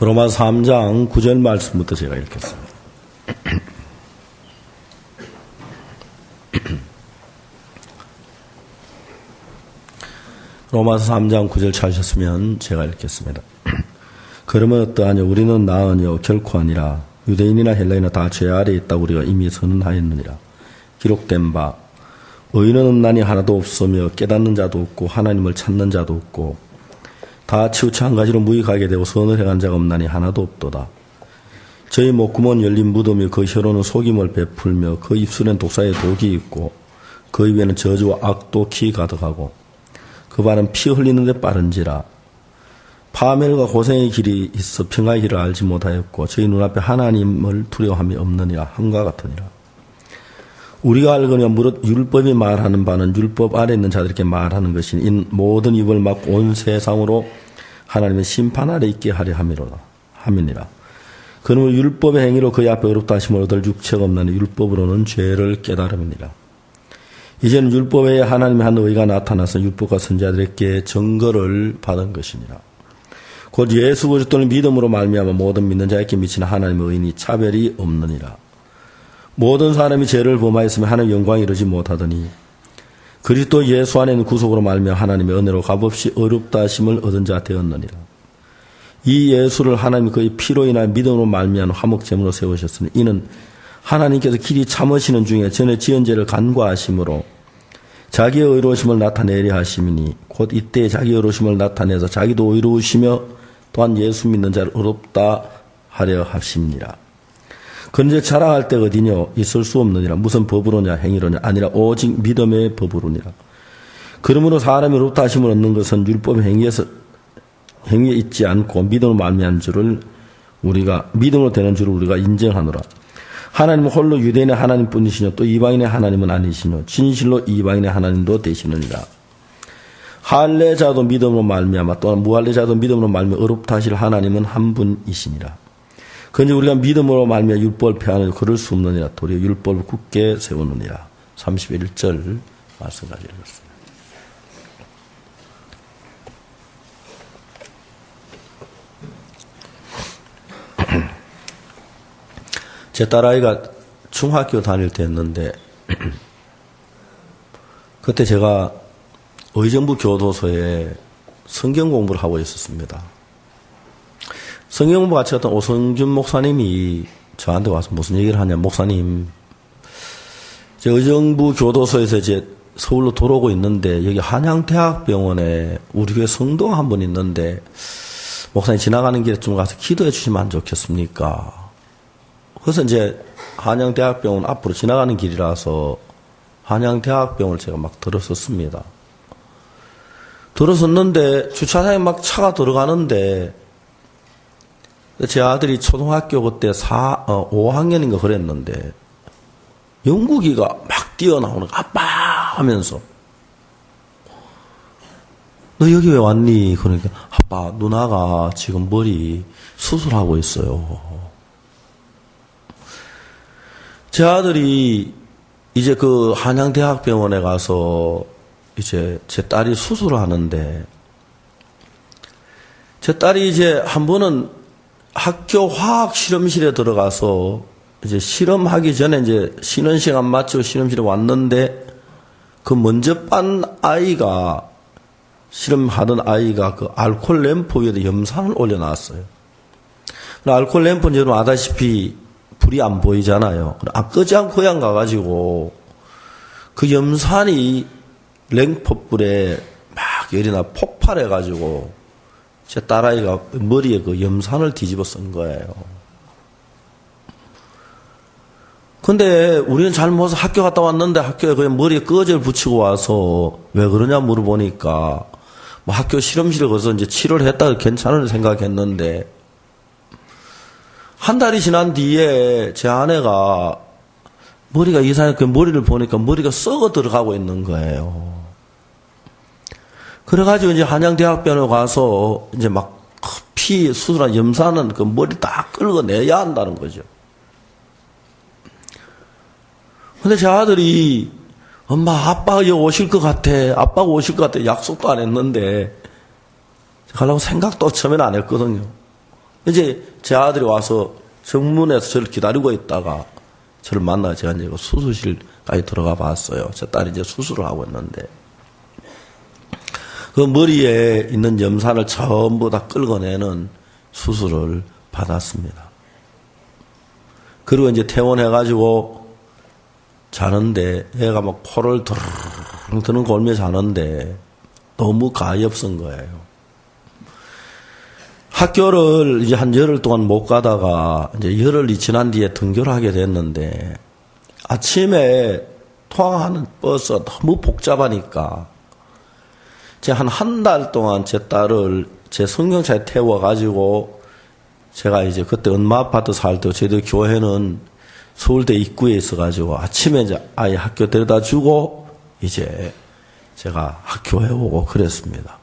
로마서 3장 9절 말씀부터 제가 읽겠습니다. 로마서 3장 9절 찾으셨으면 제가 읽겠습니다. 그러면 어떠하냐? 우리는 나으뇨 결코 아니라 유대인이나 헬라인이나 다 죄 아래에 있다고 우리가 이미 선언하였느니라. 기록된 바 의인은 없나니 하나도 없으며 깨닫는 자도 없고 하나님을 찾는 자도 없고 다 치우쳐 한 가지로 무익하게 되고 선을 행한 자가 없나니 하나도 없도다. 저희 목구멍은 열린 무덤이며 그 혀로는 속임을 베풀며 그 입술엔 독사의 독이 있고 그 입에는 저주와 악독이 가득하고 그 발은 피 흘리는 데 빠른지라. 파멸과 고생의 길이 있어 평화의 길을 알지 못하였고 저희 눈앞에 하나님을 두려워함이 없느니라. 함과 같으니라. 우리가 알거니와 무릇 율법이 말하는 바는 율법 아래 있는 자들에게 말하는 것이니 인 모든 입을 막고 온 세상으로 하나님의 심판 아래 있게 하려 함이니라. 그러므로 율법의 행위로 그의 앞에 어렵다 하심을 얻을 육체가 없나니 율법으로는 죄를 깨달음이니라. 이제는 율법 외에 하나님의 한 의가 나타나서 율법과 선지자들에게 증거를 받은 것이니라. 곧 예수 그리스도를 믿음으로 말미암아 모든 믿는 자에게 미치는 하나님의 의인이 차별이 없느니라. 모든 사람이 죄를 범하였으면 하나님의 영광에 이르지 못하더니 그리스도 예수 안에 있는 구속으로 말미암아 하나님의 은혜로 값없이 어렵다 하심을 얻은 자 되었느니라. 이 예수를 하나님이 그의 피로 인하여 믿음으로 말미암아 화목제물로 세우셨으니 이는 하나님께서 길이 참으시는 중에 전에 지은 죄를 간과하심으로 자기의 의로우심을 나타내려 하심이니 곧 이때 자기의 의로우심을 나타내서 자기도 의로우시며 또한 예수 믿는 자를 의롭다 하려 하심이니라. 그런데 자랑할 때가 어디뇨? 있을 수 없느니라. 무슨 법으로냐 행위로냐 아니라 오직 믿음의 법으로니라. 그러므로 사람이 의롭다 하심을 얻는 것은 율법의 행위에 있지 않고 믿음으로 말미암은 줄을 우리가 믿음으로 되는 줄을 우리가 인정하노라. 하나님은 홀로 유대인의 하나님뿐이시뇨 또 이방인의 하나님은 아니시뇨 진실로 이방인의 하나님도 되시느니라. 할례자도 믿음으로 말미암아 또한 무할례자도 믿음으로 말미암아 의롭다 하실 하나님은 한 분이시니라. 그런데 우리가 믿음으로 말미암아 율법을 폐하는 그럴 수 없느니라. 도리어 율법을 굳게 세우느니라. 31절 말씀까지 읽었습니다. 제 딸아이가 중학교 다닐 때였는데 그때 제가 의정부 교도소에 성경 공부를 하고 있었습니다. 성경 공부 같이 갔던 오성준 목사님이 저한테 와서 무슨 얘기를 하냐. 목사님, 제 의정부 교도소에서 이제 서울로 돌아오고 있는데 여기 한양대학병원에 우리 교회 성도가 한 분 있는데 목사님 지나가는 길에 좀 가서 기도해 주시면 안 좋겠습니까? 그래서 이제 한양대학병원 앞으로 지나가는 길이라서 한양대학병원을 제가 막 들었었습니다. 들었었는데 주차장에 막 차가 들어가는데 제 아들이 초등학교 그때 5학년인가 그랬는데 영국이가 막 뛰어나오는 거 아빠 하면서 너 여기 왜 왔니? 그러니까 아빠 누나가 지금 머리 수술하고 있어요. 제 아들이 이제 그 한양대학병원에 가서 이제 제 딸이 수술을 하는데 제 딸이 이제 한 번은 학교 화학 실험실에 들어가서 이제 실험하기 전에 이제 쉬는 시간 마치고 실험실에 왔는데 그 먼저 빤 아이가 실험하던 아이가 그 알코올 램프 위에다 염산을 올려놨어요. 알코올 램프는 여러분 아다시피 불이 안 보이잖아요. 끄지 않고 그냥 가가지고 그 염산이 램프불에 막 열이 나 폭발해가지고 제 딸아이가 머리에 그 염산을 뒤집어 쓴 거예요. 근데 우리는 잘 몰라서 학교 갔다 왔는데 학교에 그냥 머리에 끄지를 붙이고 와서 왜 그러냐 물어보니까 뭐 학교 실험실에 가서 이제 치료를 했다가 괜찮을 생각했는데 한 달이 지난 뒤에 제 아내가 머리가 이상하게 그 머리를 보니까 머리가 썩어 들어가고 있는 거예요. 그래가지고 이제 한양대학병원에 가서 이제 막 피 수술한 염산은 그 머리 다 긁어내야 한다는 거죠. 근데 제 아들이 엄마 아빠가 여기 오실 것 같아. 아빠가 오실 것 같아. 약속도 안 했는데 가려고 생각도 처음에는 안 했거든요. 이제 제 아들이 와서 정문에서 저를 기다리고 있다가 저를 만나 제가 이제 수술실까지 들어가 봤어요. 제 딸이 이제 수술을 하고 있는데 그 머리에 있는 염산을 전부 다 끌어내는 수술을 받았습니다. 그리고 이제 퇴원해가지고 자는데 애가 막 코를 드르륵 드는 골며 자는데 너무 가엾은 거예요. 학교를 이제 한 열흘 동안 못 가다가 이제 열흘이 지난 뒤에 등교를 하게 됐는데 아침에 통학하는 버스가 너무 복잡하니까 제가 한 달 동안 제 딸을 제 승용차에 태워가지고 제가 이제 그때 엄마 아파트 살 때 저희들 교회는 서울대 입구에 있어가지고 아침에 이제 아이 학교 데려다 주고 이제 제가 학교에 오고 그랬습니다.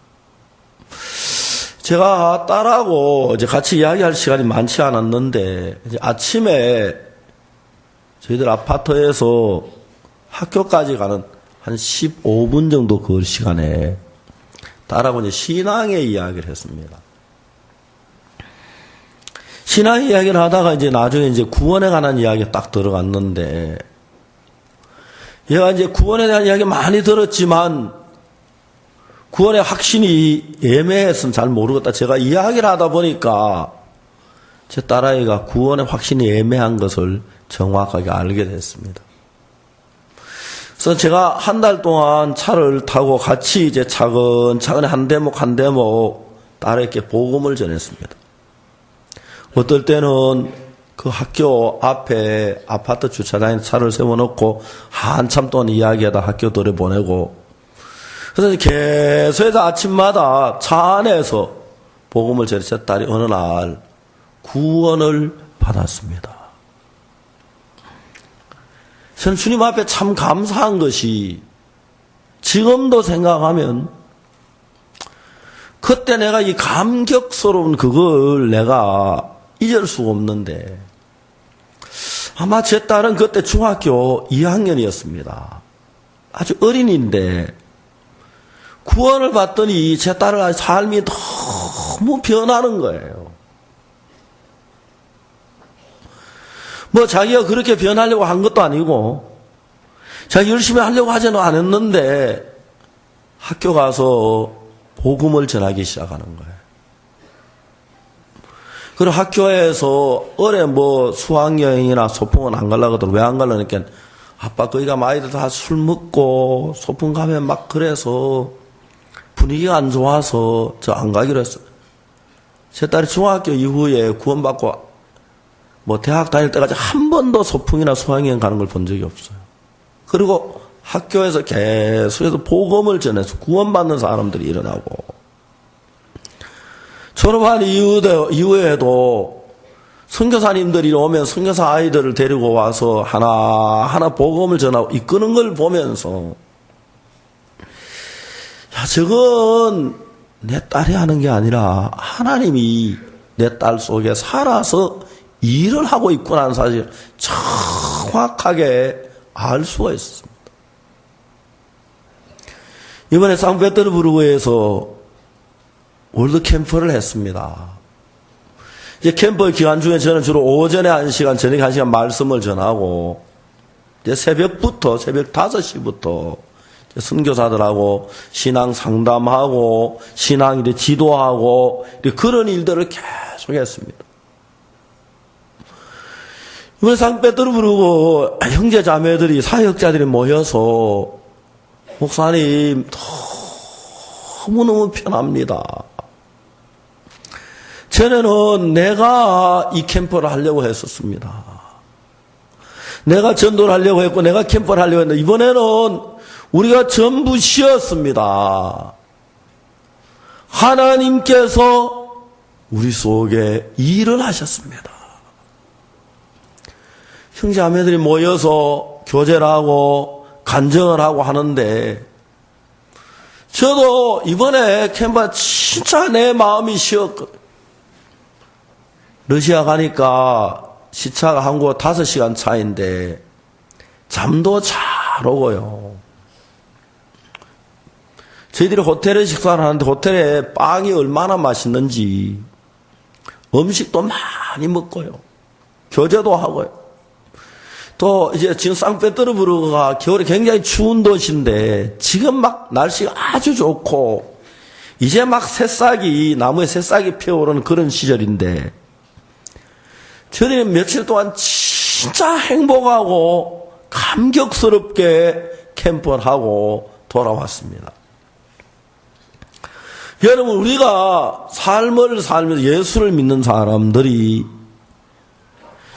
제가 딸하고 이제 같이 이야기할 시간이 많지 않았는데 이제 아침에 저희들 아파트에서 학교까지 가는 한 15분 정도 그 시간에 딸하고 이제 신앙의 이야기를 했습니다. 신앙 이야기를 하다가 이제 나중에 이제 구원에 관한 이야기가 딱 들어갔는데 얘가 이제 구원에 대한 이야기 많이 들었지만 구원의 확신이 애매해서는 잘 모르겠다. 제가 이야기를 하다 보니까 제 딸아이가 구원의 확신이 애매한 것을 정확하게 알게 됐습니다. 그래서 제가 한 달 동안 차를 타고 같이 이제 차근차근 한 대목 한 대목 딸에게 복음을 전했습니다. 어떨 때는 그 학교 앞에 아파트 주차장에 차를 세워놓고 한참 동안 이야기하다 학교 들여 보내고 그래서 계속해서 아침마다 차 안에서 복음을 전했던 딸이 어느 날 구원을 받았습니다. 저는 주님 앞에 참 감사한 것이 지금도 생각하면 그때 내가 이 감격스러운 그걸 내가 잊을 수가 없는데 아마 제 딸은 그때 중학교 2학년이었습니다. 아주 어린이인데 구원을 받더니 제 딸의 삶이 너무 변하는 거예요. 뭐 자기가 그렇게 변하려고 한 것도 아니고 자기 열심히 하려고 하지는 않았는데 학교 가서 복음을 전하기 시작하는 거예요. 그리고 학교에서 올해 뭐 수학여행이나 소풍은 안 가려고 하더라도 왜 안 가려니까 아빠 거기가 아이들 다 술 먹고 소풍 가면 막 그래서 분위기가 안 좋아서 저 안 가기로 했어요. 제 딸이 중학교 이후에 구원받고 뭐 대학 다닐 때까지 한 번도 소풍이나 수학여행 가는 걸 본 적이 없어요. 그리고 학교에서 계속해서 복음을 전해서 구원받는 사람들이 일어나고 졸업한 이후에도 선교사님들이 오면 선교사 아이들을 데리고 와서 하나하나 복음을 전하고 이끄는 걸 보면서 야, 저건 내 딸이 하는 게 아니라 하나님이 내 딸 속에 살아서 일을 하고 있구나 하는 사실을 정확하게 알 수가 있습니다. 이번에 상페테르부르크에서 월드 캠프를 했습니다. 이제 캠프 기간 중에 저는 주로 오전에 1시간, 저녁에 1시간 말씀을 전하고, 이제 새벽 5시부터 선교사들하고 신앙 상담하고, 신앙 이제 지도하고, 그런 일들을 계속 했습니다. 이번에 상페테르부르크 형제 자매들이, 사역자들이 모여서, 목사님, 너무너무 편합니다. 전에는 내가 이 캠프를 하려고 했었습니다. 내가 전도를 하려고 했고 내가 캠프를 하려고 했는데 이번에는 우리가 전부 쉬었습니다. 하나님께서 우리 속에 일을 하셨습니다. 형제자매들이 모여서 교제를 하고 간증을 하고 하는데 저도 이번에 캠프 진짜 내 마음이 쉬었거든요. 러시아 가니까 시차가 한국어 5시간 차인데 잠도 잘 오고요. 저희들이 호텔에 식사를 하는데 호텔에 빵이 얼마나 맛있는지 음식도 많이 먹고요. 교제도 하고요. 또 이제 지금 상페테르부르크가 겨울에 굉장히 추운 도시인데 지금 막 날씨가 아주 좋고 이제 막 새싹이 나무에 새싹이 피어오르는 그런 시절인데 저는 며칠 동안 진짜 행복하고 감격스럽게 캠프를 하고 돌아왔습니다. 여러분, 우리가 삶을 살면서 예수를 믿는 사람들이,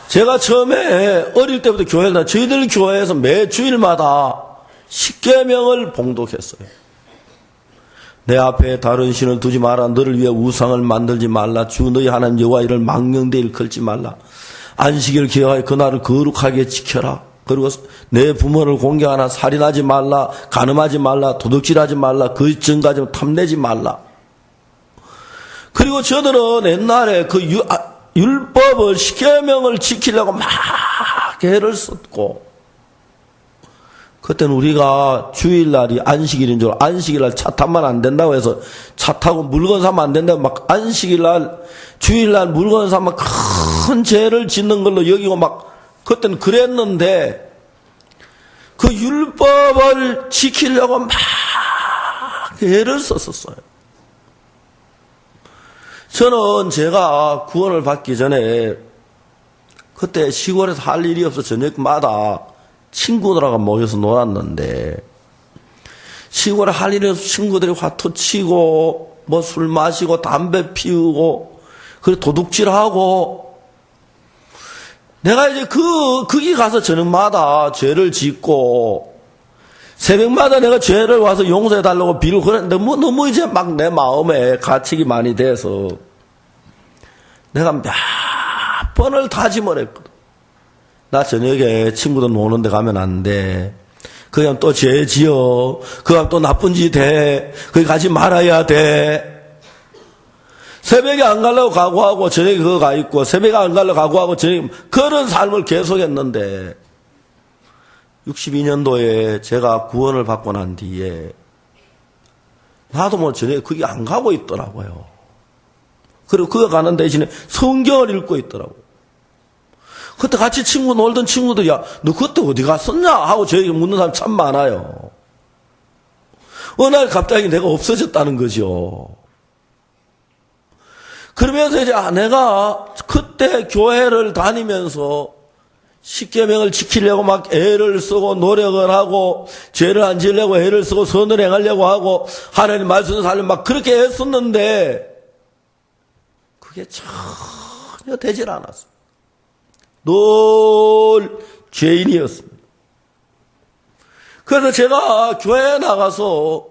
제가 처음에 어릴 때부터 교회를 다녔는데 저희들 교회에서 매 주일마다 십계명을 봉독했어요. 내 앞에 다른 신을 두지 마라. 너를 위해 우상을 만들지 말라. 주 너희 하나님 여호와 이를 망령되이 일컬지 말라. 안식일을 기억하여 그날을 거룩하게 지켜라. 그리고 내 부모를 공경하나 살인하지 말라. 간음하지 말라. 도둑질하지 말라. 거짓 증거하지 탐내지 말라. 그리고 저들은 옛날에 그 율법을 십계명을 지키려고 막 애를 썼고, 그때는 우리가 주일날이 안식일인 줄 안식일날 차 타면 안 된다고 해서 차 타고 물건 사면 안 된다고 막 안식일날 주일날 물건 사면 큰 죄를 짓는 걸로 여기고 막 그때는 그랬는데 그 율법을 지키려고 막 애를 썼었어요. 저는 제가 구원을 받기 전에 그때 시골에서 할 일이 없어 저녁마다 친구들하고 모여서 놀았는데 시골에 할 일이 없어 친구들이 화투 치고 뭐 술 마시고 담배 피우고 그리고 도둑질하고 내가 이제 거기 가서 저녁마다 죄를 짓고 새벽마다 내가 죄를 와서 용서해달라고 빌고 그랬는데 너무 이제 막 내 마음에 갇히기 많이 돼서 내가 몇 번을 다짐을 했거든. 나 저녁에 친구들 노는 데 가면 안 돼. 거기 가면 또 죄 지어. 거기 가면 또 나쁜 짓 해. 거기 가지 말아야 돼. 새벽에 안 가려고 각오하고 저녁에 그거 가 있고 새벽에 안 가려고 각오하고 저녁에 그런 삶을 계속했는데 62년도에 제가 구원을 받고 난 뒤에 나도 뭐 저녁에 거기 안 가고 있더라고요. 그리고 그거 가는 대신에 성경을 읽고 있더라고요. 그때 같이 놀던 친구들이 야, 너 그때 어디 갔었냐? 하고 저에게 묻는 사람 참 많아요. 어느 날 갑자기 내가 없어졌다는 거죠. 그러면서 이제 내가 그때 교회를 다니면서 십계명을 지키려고 막 애를 쓰고 노력을 하고 죄를 안 지으려고 애를 쓰고 선을 행하려고 하고 하나님 말씀을 살려고 막 그렇게 애썼는데 그게 전혀 되질 않았어요. 늘 죄인이었습니다. 그래서 제가 교회에 나가서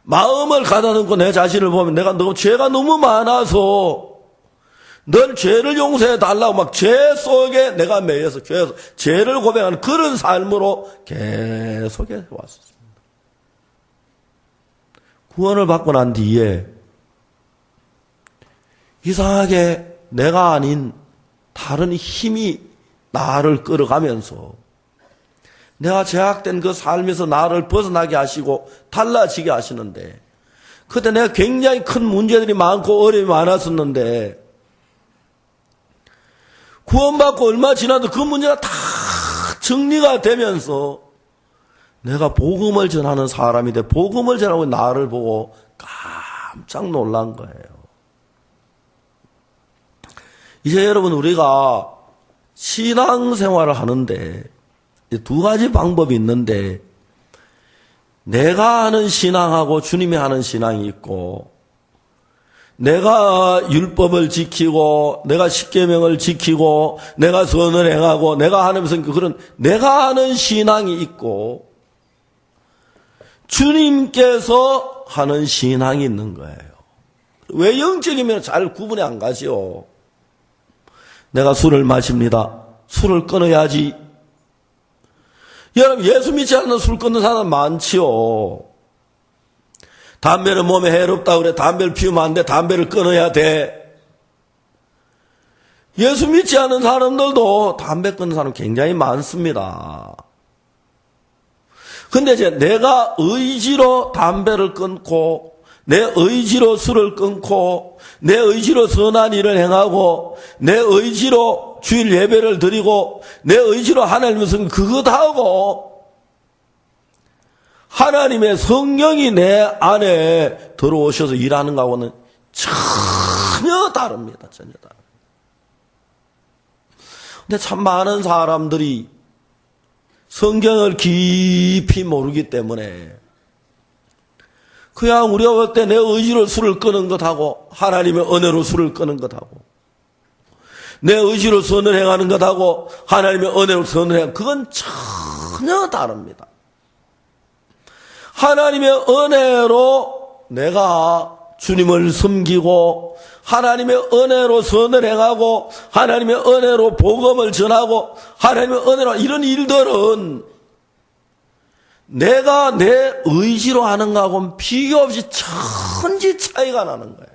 마음을 가다듬고 내 자신을 보면 내가 죄가 너무 많아서 늘 죄를 용서해 달라고 막 죄 속에 내가 매여서 교회에서 죄를 고백하는 그런 삶으로 계속 해왔습니다. 구원을 받고 난 뒤에 이상하게 내가 아닌 다른 힘이 나를 끌어가면서 내가 제약된 그 삶에서 나를 벗어나게 하시고 달라지게 하시는데 그때 내가 굉장히 큰 문제들이 많고 어려움이 많았었는데 구원받고 얼마 지나도 그 문제가 다 정리가 되면서 내가 복음을 전하는 사람이 돼 복음을 전하고 나를 보고 깜짝 놀란 거예요. 이제 여러분 우리가 신앙생활을 하는데 두 가지 방법이 있는데 내가 하는 신앙하고 주님이 하는 신앙이 있고 내가 율법을 지키고 내가 십계명을 지키고 내가 선을 행하고 내가 하면서 그런 내가 하는 신앙이 있고 주님께서 하는 신앙이 있는 거예요. 왜 영적이면 잘 구분이 안 가죠. 내가 술을 마십니다. 술을 끊어야지. 여러분 예수 믿지 않는 술 끊는 사람 많지요. 담배는 몸에 해롭다고 그래. 담배를 피우면 안 돼. 담배를 끊어야 돼. 예수 믿지 않는 사람들도 담배 끊는 사람 굉장히 많습니다. 근데 이제 내가 의지로 담배를 끊고 내 의지로 술을 끊고 내 의지로 선한 일을 행하고 내 의지로 주일 예배를 드리고 내 의지로 하나님의 성경 그것 하고 하나님의 성령이 내 안에 들어오셔서 일하는 거하고는 전혀 다릅니다. 전혀 다릅니다. 근데 참 많은 사람들이 성경을 깊이 모르기 때문에 그냥 우리가 볼 때 내 의지로 술을 끄는 것하고 하나님의 은혜로 술을 끄는 것하고 내 의지로 선을 행하는 것하고 하나님의 은혜로 선을 행하는 그건 전혀 다릅니다. 하나님의 은혜로 내가 주님을 섬기고 하나님의 은혜로 선을 행하고 하나님의 은혜로 복음을 전하고 하나님의 은혜로 이런 일들은 내가 내 의지로 하는 것하고는 비교 없이 천지 차이가 나는 거예요.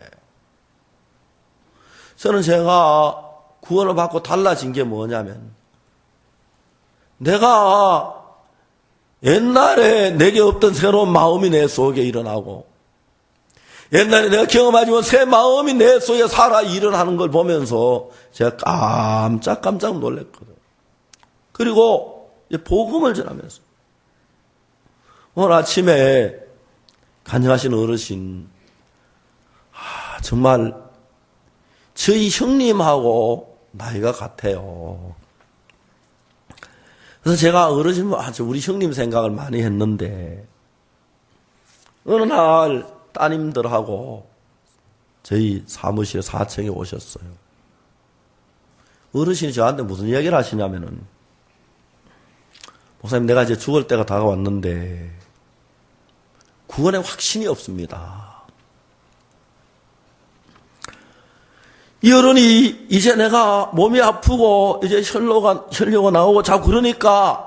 저는 제가 구원을 받고 달라진 게 뭐냐면 내가 옛날에 내게 없던 새로운 마음이 내 속에 일어나고 옛날에 내가 경험하지 못한 새 마음이 내 속에 살아 일어나는 걸 보면서 제가 깜짝 놀랐거든요. 그리고 복음을 전하면서 오늘 아침에 간증하신 어르신 정말 저희 형님하고 나이가 같아요. 그래서 제가 어르신 우리 형님 생각을 많이 했는데 어느 날 따님들하고 저희 사무실에 4층에 오셨어요. 어르신이 저한테 무슨 이야기를 하시냐면은 목사님 내가 이제 죽을 때가 다가왔는데 구원에 확신이 없습니다. 이 어른이 이제 내가 몸이 아프고 이제 혈뇨가 나오고 자꾸 그러니까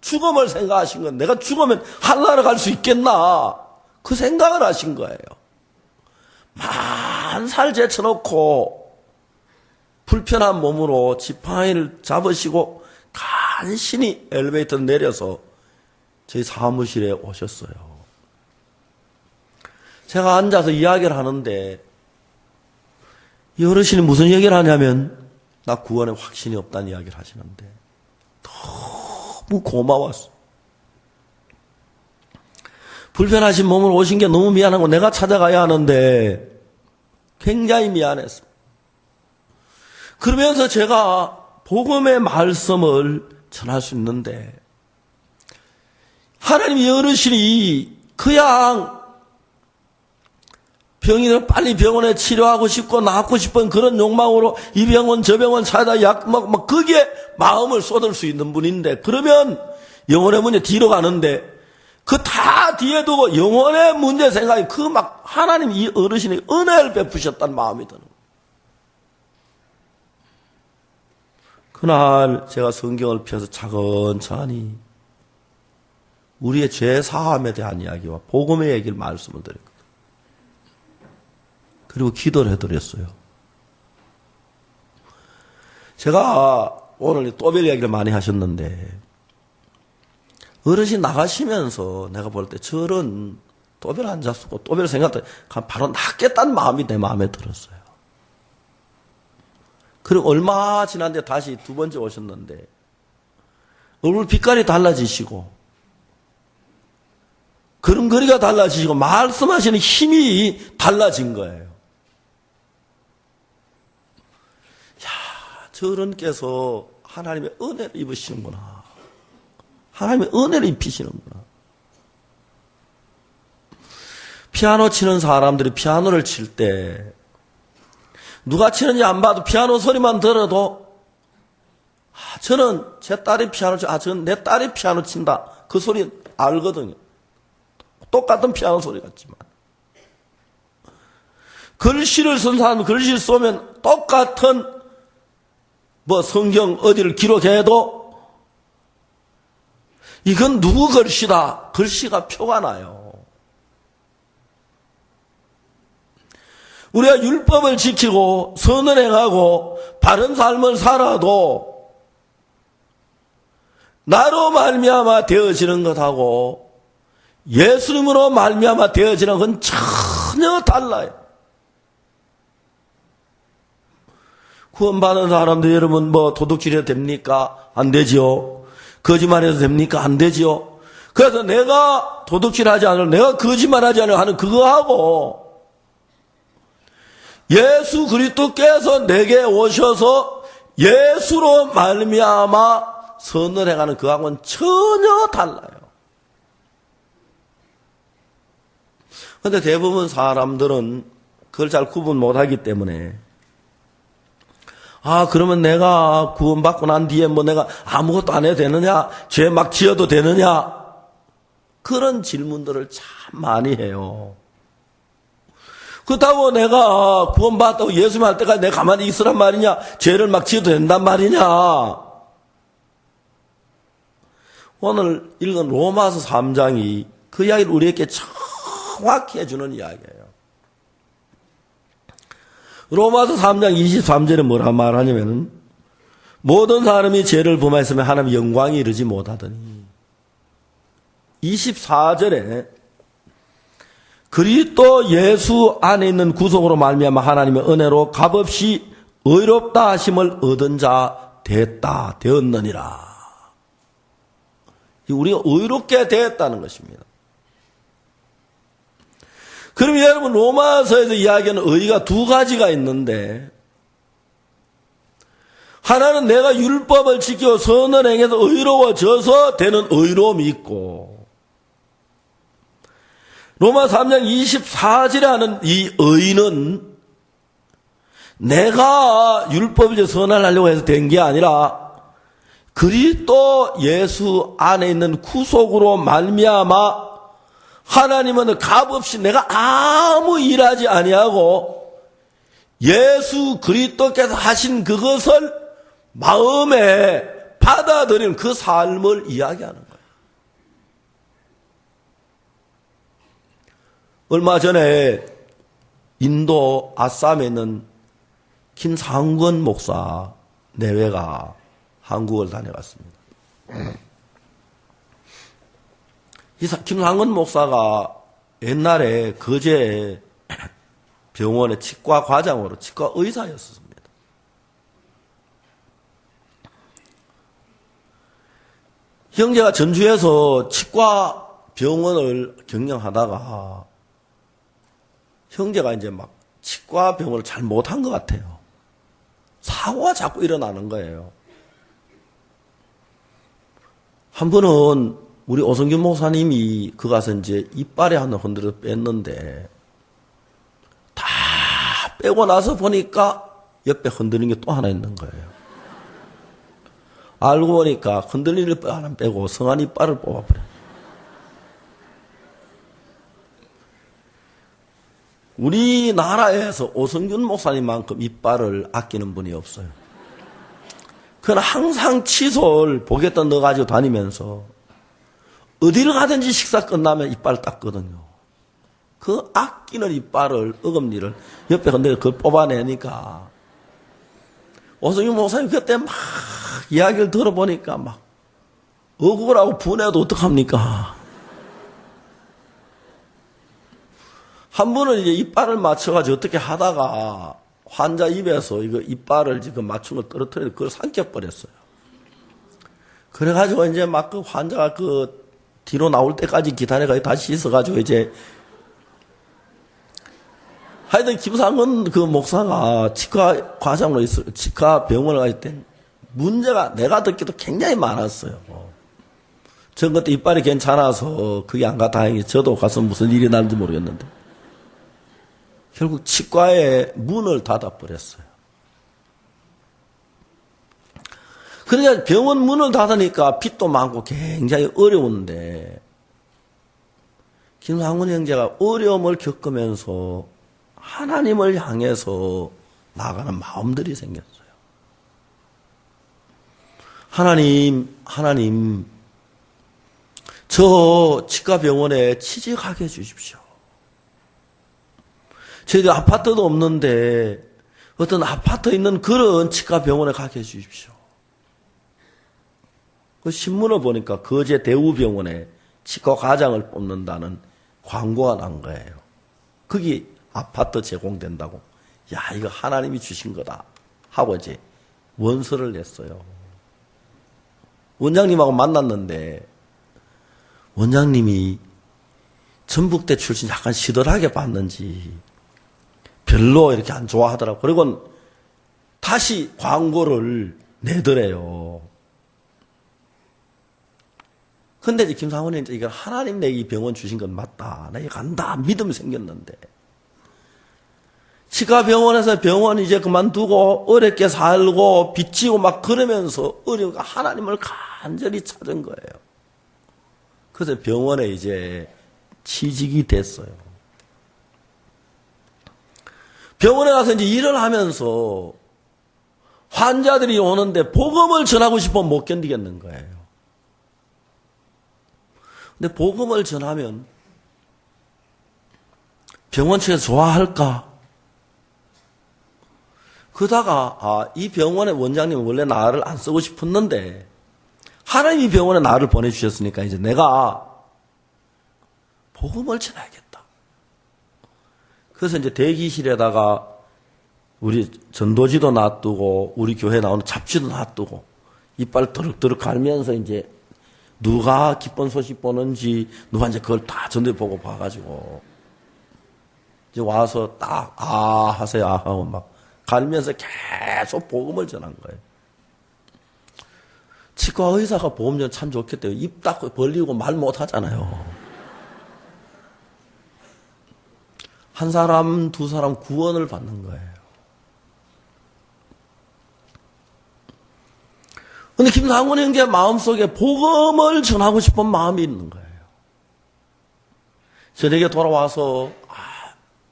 죽음을 생각하신 건 내가 죽으면 하늘나라 갈 수 있겠나 그 생각을 하신 거예요. 만살 제쳐놓고 불편한 몸으로 지팡이를 잡으시고 간신히 엘리베이터 내려서 저희 사무실에 오셨어요. 제가 앉아서 이야기를 하는데 이 어르신이 무슨 얘기를 하냐면 나 구원에 확신이 없다는 이야기를 하시는데 너무 고마웠어. 불편하신 몸으로 오신 게 너무 미안하고 내가 찾아가야 하는데 굉장히 미안했습니다. 그러면서 제가 복음의 말씀을 전할 수 있는데 하나님의 어르신이 그냥 병인을 빨리 병원에 치료하고 싶고 낫고 싶은 그런 욕망으로 이 병원 저 병원 찾아 막 거기에 마음을 쏟을 수 있는 분인데 그러면 영혼의 문제 뒤로 가는데 그 다 뒤에 두고 영혼의 문제 생각이 그 막 하나님 이 어르신이 은혜를 베푸셨다는 마음이 드는 거예요. 그날 제가 성경을 펴서 차근차근히 우리의 죄 사함에 대한 이야기와 복음의 얘기를 말씀을 드렸거든요. 그리고 기도를 해드렸어요. 제가 오늘 또벨 이야기를 많이 하셨는데 어르신 나가시면서 내가 볼 때 저런 또벨 안 잡수고 또벨 생각도 바로 낫겠다는 마음이 내 마음에 들었어요. 그리고 얼마 지났는데 다시 두 번째 오셨는데 얼굴 빛깔이 달라지시고 걸음걸이가 달라지시고 말씀하시는 힘이 달라진 거예요. 야, 저런께서 하나님의 은혜를 입으시는구나. 하나님의 은혜를 입히시는구나. 피아노 치는 사람들이 피아노를 칠 때 누가 치는지 안 봐도 피아노 소리만 들어도 저는 제 딸이 피아노 저는 내 딸이 피아노 친다. 그 소리 알거든요. 똑같은 피아노 소리 같지만 글씨를 쓴 사람은 글씨를 쏘면 똑같은 성경 어디를 기록해도 이건 누구 글씨다. 글씨가 표가 나요. 우리가 율법을 지키고 선을 행하고 바른 삶을 살아도 나로 말미암아 되어지는 것하고 예수님으로 말미암아 되어지는 건 전혀 달라요. 구원받은 사람들 여러분 뭐 도둑질해도 됩니까? 안 되지요. 거짓말해도 됩니까? 안 되지요. 그래서 내가 도둑질하지 않으려, 내가 거짓말하지 않으려 하는 그거하고 예수 그리스도께서 내게 오셔서 예수로 말미암아 선을 행하는 그하고는 전혀 달라요. 그런데 대부분 사람들은 그걸 잘 구분 못하기 때문에 그러면 내가 구원받고 난 뒤에 뭐 내가 아무것도 안 해도 되느냐? 죄 막 지어도 되느냐? 그런 질문들을 참 많이 해요. 그렇다고 내가 구원받았다고 예수 할 때까지 내가 가만히 있으란 말이냐? 죄를 막 지어도 된단 말이냐? 오늘 읽은 로마서 3장이 그 이야기를 우리에게 정확히 해주는 이야기예요. 로마서 3장 23절에 뭐라 말하냐면 모든 사람이 죄를 범하였으면 하나님 영광이 이르지 못하더니 24절에 그리스도 예수 안에 있는 구속으로 말미암아 하나님의 은혜로 값없이 의롭다 하심을 얻은 자 되었느니라. 우리가 의롭게 되었다는 것입니다. 그럼 여러분 로마서에서 이야기하는 의가 두 가지가 있는데 하나는 내가 율법을 지키고 선을 행해서 의로워져서 되는 의로움이 있고 로마 3장 24절에 하는 이 의는 내가 율법을 지켜 선을 하려고 해서 된 게 아니라 그리스도 예수 안에 있는 구속으로 말미암아 하나님은 값없이 내가 아무 일하지 아니하고 예수 그리스도께서 하신 그것을 마음에 받아들이는 그 삶을 이야기하는 거예요. 얼마 전에 인도 아쌈에 있는 김상근 목사 내외가 한국을 다녀갔습니다. 이 김상근 목사가 옛날에 거제 병원의 치과 과장으로 치과 의사였습니다. 형제가 전주에서 치과 병원을 경영하다가 형제가 이제 막 치과 병원을 잘 못한 것 같아요. 사고가 자꾸 일어나는 거예요. 한 번은 우리 오성균 목사님이 그 가서 이제 이빨에 하나 흔들어서 뺐는데 다 빼고 나서 보니까 옆에 흔들리는 게 또 하나 있는 거예요. 알고 보니까 흔들리는 뼈 하나 빼고 성한 이빨을 뽑아버려요. 우리나라에서 오성균 목사님만큼 이빨을 아끼는 분이 없어요. 그는 항상 칫솔 보겠다 넣어가지고 다니면서 어디를 가든지 식사 끝나면 이빨을 닦거든요. 그 아끼는 이빨을, 어금니를 옆에 건데 그걸 뽑아내니까 오성균 목사님 그때 막 이야기를 들어보니까 막 억울하고 분해도 어떡합니까? 한 번은 이제 이빨을 맞춰가지고 어떻게 하다가 환자 입에서 이거 이빨을 지금 맞춘 걸 떨어뜨려서 그걸 삼켜버렸어요. 그래가지고 이제 막 그 환자가 그 뒤로 나올 때까지 기다려가지고 다시 씻어가지고 이제 하여튼 김상근 그 목사가 치과 과장으로 있을 치과 병원을 갈 때 문제가 내가 듣기도 굉장히 많았어요. 전 그때 이빨이 괜찮아서 그게 안 가 다행히 저도 가서 무슨 일이 나는지 모르겠는데 결국 치과에 문을 닫아버렸어요. 그러니까 병원 문을 닫으니까 빚도 많고 굉장히 어려운데 김상훈 형제가 어려움을 겪으면서 하나님을 향해서 나가는 마음들이 생겼어요. 하나님, 저 치과병원에 취직하게 해주십시오. 저희들 아파트도 없는데 어떤 아파트 있는 그런 치과병원에 가게 해주십시오. 그 신문을 보니까 거제 대우병원에 치과 과장을 뽑는다는 광고가 난 거예요. 거기 아파트 제공된다고. 야, 이거 하나님이 주신 거다 하고 이제 원서를 냈어요. 원장님하고 만났는데 원장님이 전북대 출신 약간 시들하게 봤는지 별로 이렇게 안 좋아하더라고요. 그리고 다시 광고를 내더래요. 근데 이제 김상훈이 이제 이거 하나님 내 이 병원 주신 건 맞다. 나 이거 간다. 믿음이 생겼는데. 치과병원에서 병원 이제 그만두고 어렵게 살고 빚지고 막 그러면서 어려운 하나님을 간절히 찾은 거예요. 그래서 병원에 이제 취직이 됐어요. 병원에 가서 이제 일을 하면서 환자들이 오는데 복음을 전하고 싶으면 못 견디겠는 거예요. 근데 복음을 전하면 병원 측에서 좋아할까? 그러다가 이 병원의 원장님은 원래 나를 안 쓰고 싶었는데 하나님이 병원에 나를 보내주셨으니까 이제 내가 복음을 전해야겠다. 그래서 이제 대기실에다가 우리 전도지도 놔두고 우리 교회에 나오는 잡지도 놔두고 이빨 드륵드륵 갈면서 이제 누가 기쁜 소식 보는지 누가 이제 그걸 다 전도에 보고 봐가지고 이제 와서 딱 하세요 하고 막 갈면서 계속 복음을 전한 거예요. 치과 의사가 복음 전 참 좋겠대요. 입 딱 벌리고 말 못 하잖아요. 한 사람 두 사람 구원을 받는 거예요. 근데 김상훈 형제 마음속에 복음을 전하고 싶은 마음이 있는 거예요. 저녁에 돌아와서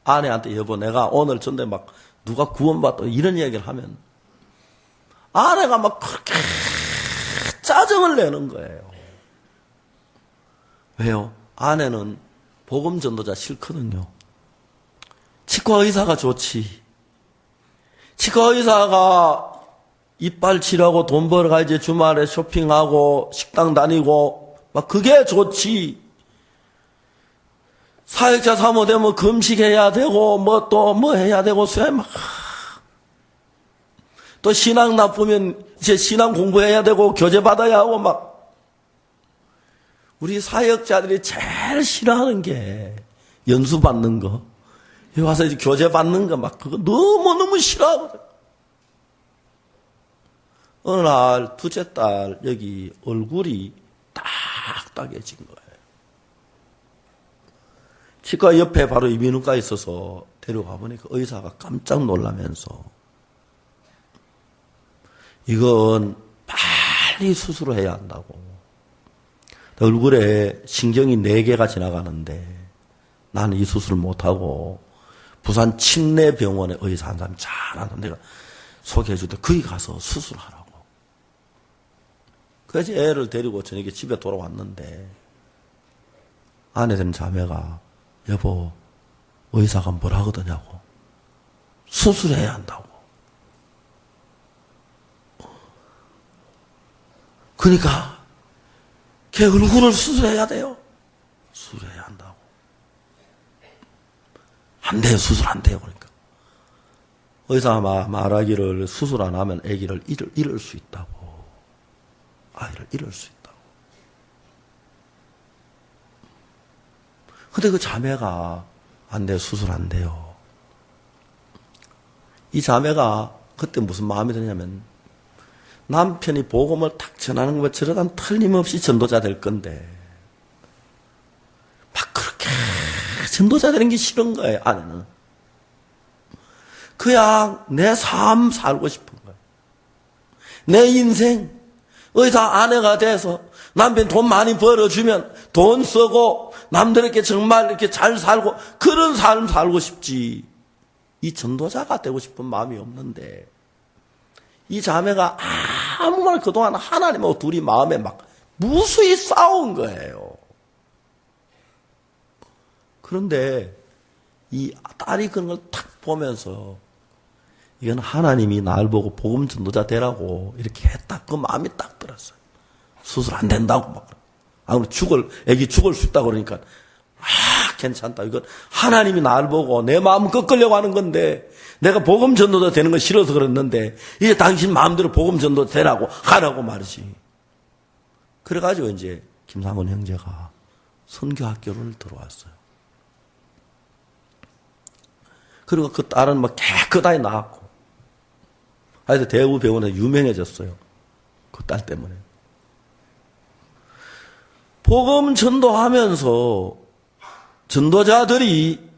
아내한테 여보 내가 오늘 전에 막 누가 구원받다 이런 이야기를 하면 아내가 막 그렇게 짜증을 내는 거예요. 왜요? 아내는 복음 전도자 싫거든요. 치과 의사가 좋지. 치과 의사가 이빨 치료하고 돈 벌어가야지 주말에 쇼핑하고 식당 다니고 막 그게 좋지. 사역자 사모되면 금식해야 되고 뭐 또 뭐 해야 되고 막 또 신앙 나쁘면 이제 신앙 공부해야 되고 교제 받아야 하고 막 우리 사역자들이 제일 싫어하는 게 연수 받는 거. 여기 와서 이제 교제 받는 거 막 그거 너무너무 싫어하거든. 어느 날 둘째 딸 여기 얼굴이 딱딱해진 거예요. 치과 옆에 바로 이비인후과에 있어서 데려가 보니까 의사가 깜짝 놀라면서 이건 빨리 수술을 해야 한다고. 얼굴에 신경이 4개가 지나가는데 나는 이 수술을 못하고 부산 침례병원에 의사 한 사람이 잘하는 내가 소개해 줄 때 거기 가서 수술하라고. 그래서 애를 데리고 저녁에 집에 돌아왔는데 아내 된 자매가 여보 의사가 뭘 하거든요. 수술해야 한다고. 그러니까 걔 얼굴을 수술해야 돼요. 수술해야 한다고. 안 돼요. 수술 안 돼요. 그러니까 의사가 말하기를 수술 안 하면 아기를 잃을 수 있다고. 아이를 잃을 수 있다고. 근데 그 자매가 안 돼요. 수술 안 돼요. 이 자매가 그때 무슨 마음이 드냐면 남편이 복음을 탁 전하는 거 저러다 틀림없이 전도자 될 건데 막 그렇게 전도자 되는 게 싫은 거예요. 아내는. 그냥 내 삶 살고 싶은 거예요. 내 인생 의사 아내가 돼서 남편 돈 많이 벌어주면 돈 쓰고 남들에게 정말 이렇게 잘 살고 그런 삶 살고 싶지. 이 전도자가 되고 싶은 마음이 없는데 이 자매가 아무 말 그동안 하나님하고 둘이 마음에 막 무수히 싸운 거예요. 그런데 이 딸이 그런 걸 탁 보면서 이건 하나님이 날 보고 복음 전도자 되라고 이렇게 했다. 그 마음이 딱 들었어요. 수술 안 된다고 막. 애기 죽을 수 있다 그러니까, 괜찮다. 이건 하나님이 나를 보고 내 마음 꺾으려고 하는 건데, 내가 복음 전도도 되는 거 싫어서 그랬는데, 이제 당신 마음대로 복음 전도 되라고 하라고 말이지. 그래가지고 이제 김상훈 형제가 선교학교를 들어왔어요. 그리고 그 딸은 막 깨끗하게 나왔고, 하여튼 대우 병원에 유명해졌어요. 그 딸 때문에. 복음 전도하면서 전도자들이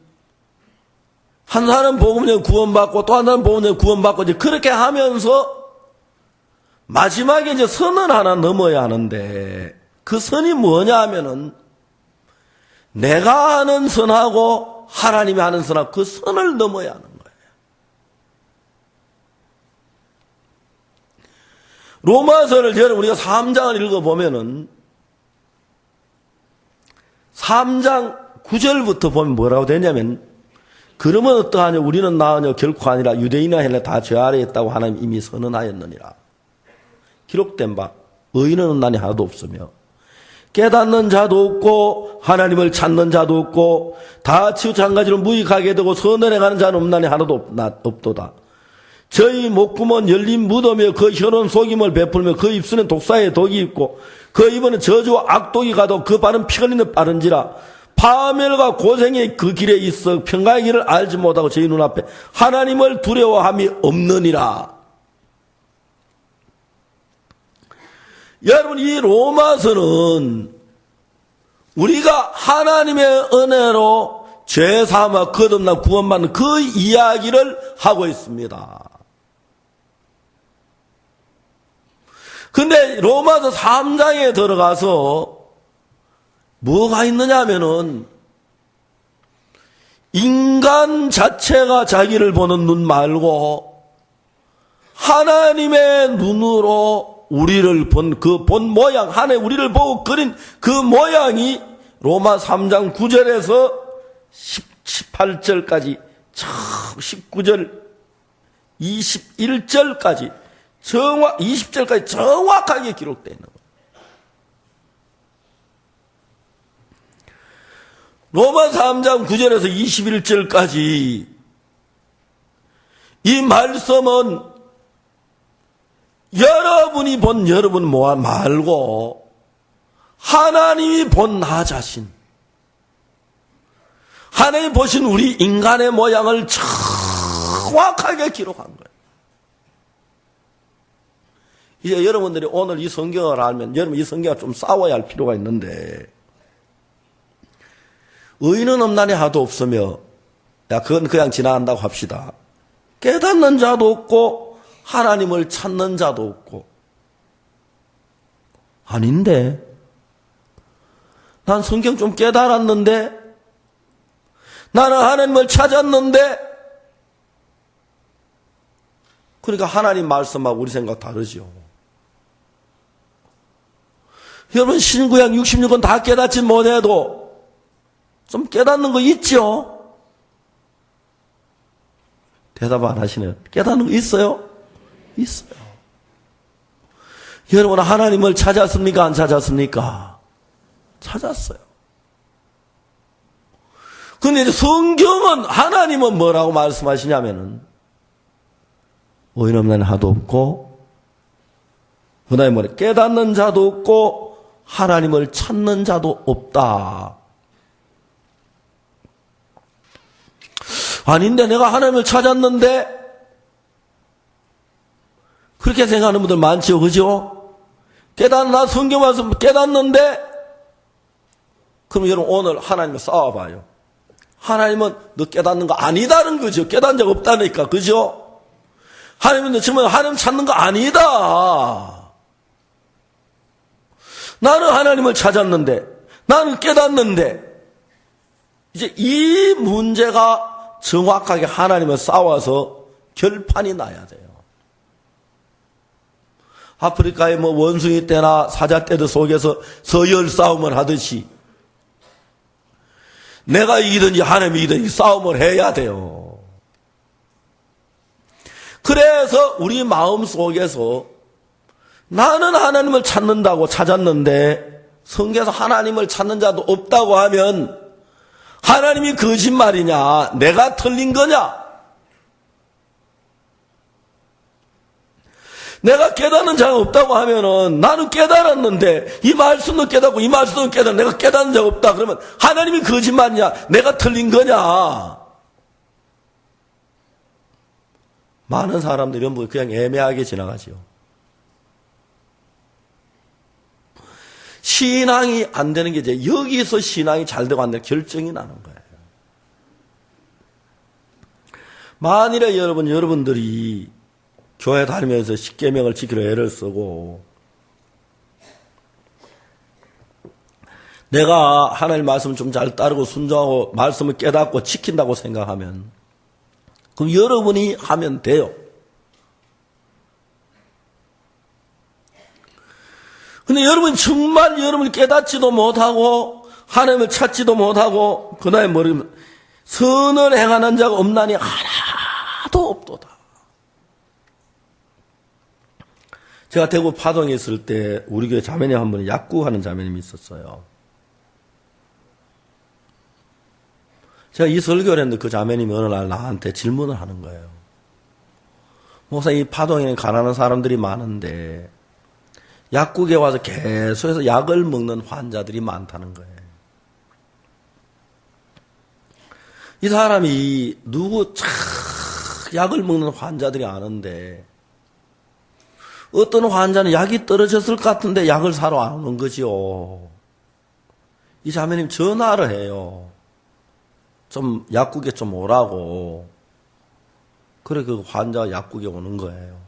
한 사람 복음에 구원받고 또 한 사람 복음에 구원받고 이제 그렇게 하면서 마지막에 이제 선을 하나 넘어야 하는데, 그 선이 뭐냐 하면은 내가 하는 선하고 하나님이 하는 선하고 그 선을 넘어야 하는 거예요. 로마서를 여러분 우리가 3장을 읽어보면은 3장 9절부터 보면 뭐라고 되냐면, 그러면 어떠하냐, 우리는 나으냐 결코 아니라 유대인이나 헬라 다 죄 아래에 있다고 하나님 이미 선언하였느니라. 기록된 바 의인은 없나니 하나도 없으며 깨닫는 자도 없고 하나님을 찾는 자도 없고 다 치우쳐 한 가지로 무익하게 되고 선을 행하는 자는 없나니 하나도 없도다. 저희 목구멍은 열린 무덤이며 그 혀는 속임을 베풀며 그 입술엔 독사의 독이 있고 그 입에는 저주와 악독이 가도 그 발은 피 흘리는 빠른지라. 파멸과 고생이 그 길에 있어 평강의 길을 알지 못하고 저희 눈앞에 하나님을 두려워함이 없느니라. 여러분, 이 로마서는 우리가 하나님의 은혜로 죄사함과 거듭나 구원받는 그 이야기를 하고 있습니다. 근데 로마서 3장에 들어가서 뭐가 있느냐 하면은 인간 자체가 자기를 보는 눈 말고 하나님의 눈으로 우리를 본 모양, 하나님 우리를 보고 그린 그 모양이 로마 3장 9절에서 18절까지 19절 21절까지 20절까지 정확하게 기록되어 있는 거예요. 로마 3장 9절에서 21절까지 이 말씀은 여러분이 본 여러분 말고 하나님이 본 나 자신, 하나님이 보신 우리 인간의 모양을 정확하게 기록한 거예요. 이제 여러분들이 오늘 이 성경을 알면 여러분 이 성경과 좀 싸워야 할 필요가 있는데, 의인은 없나니 하도 없으며, 그건 그냥 지나간다고 합시다. 깨닫는 자도 없고 하나님을 찾는 자도 없고. 아닌데, 난 성경 좀 깨달았는데, 나는 하나님을 찾았는데, 그러니까 하나님 말씀하고 우리 생각 다르죠. 여러분 신구약 66권 다 깨닫지 못해도 좀 깨닫는 거 있죠? 대답 안 하시네요. 깨닫는 거 있어요? 있어요. 여러분 하나님을 찾았습니까? 안 찾았습니까? 찾았어요. 근데 이제 성경은 하나님은 뭐라고 말씀하시냐면은 의인 없나니 하도 없고, 그 다음에 뭐래? 깨닫는 자도 없고 하나님을 찾는 자도 없다. 아닌데 내가 하나님을 찾았는데, 그렇게 생각하는 분들 많죠, 그죠? 나 성경 말씀 깨닫는데, 그럼 여러분 오늘 하나님과 싸워봐요. 하나님은 너 깨닫는 거 아니다는 거죠. 깨닫는 적 없다니까, 그죠? 하나님은 너 정말 하나님 찾는 거 아니다. 나는 하나님을 찾았는데, 나는 깨닫는데, 이제 이 문제가 정확하게 하나님을 싸워서 결판이 나야 돼요. 아프리카의 원숭이 떼나 사자 떼들 속에서 서열 싸움을 하듯이 내가 이기든지 하나님이 이기든지 싸움을 해야 돼요. 그래서 우리 마음 속에서 나는 하나님을 찾는다고 찾았는데 성경에서 하나님을 찾는 자도 없다고 하면 하나님이 거짓말이냐? 내가 틀린 거냐? 내가 깨닫는 자가 없다고 하면은 나는 깨달았는데 이 말씀도 깨닫고 이 말씀도 깨닫고 내가 깨닫는 자가 없다. 그러면 하나님이 거짓말이냐? 내가 틀린 거냐? 많은 사람들이 이런 거 그냥 애매하게 지나가지요. 신앙이 안 되는 게 이제 여기서 신앙이 잘 되고 안 되는 결정이 나는 거예요. 만일에 여러분들이 교회 다니면서 십계명을 지키려 애를 쓰고 내가 하나님 말씀을 좀 잘 따르고 순종하고 말씀을 깨닫고 지킨다고 생각하면 그럼 여러분이 하면 돼요. 근데 여러분이 정말 여러분이 깨닫지도 못하고 하나님을 찾지도 못하고 그 다음에 모르면 선을 행하는 자가 없나니 하나도 없도다. 제가 대구 파동에 있을 때 우리 교회 자매님 한 분이 약구하는 자매님이 있었어요. 제가 이 설교를 했는데 그 자매님이 어느 날 나한테 질문을 하는 거예요. 목사님, 이 파동에는 가난한 사람들이 많은데 약국에 와서 계속해서 약을 먹는 환자들이 많다는 거예요. 이 사람이 약을 먹는 환자들이 아는데 어떤 환자는 약이 떨어졌을 것 같은데 약을 사러 안 오는 거지요. 이 자매님 전화를 해요. 좀 약국에 좀 오라고. 그래 그 환자가 약국에 오는 거예요.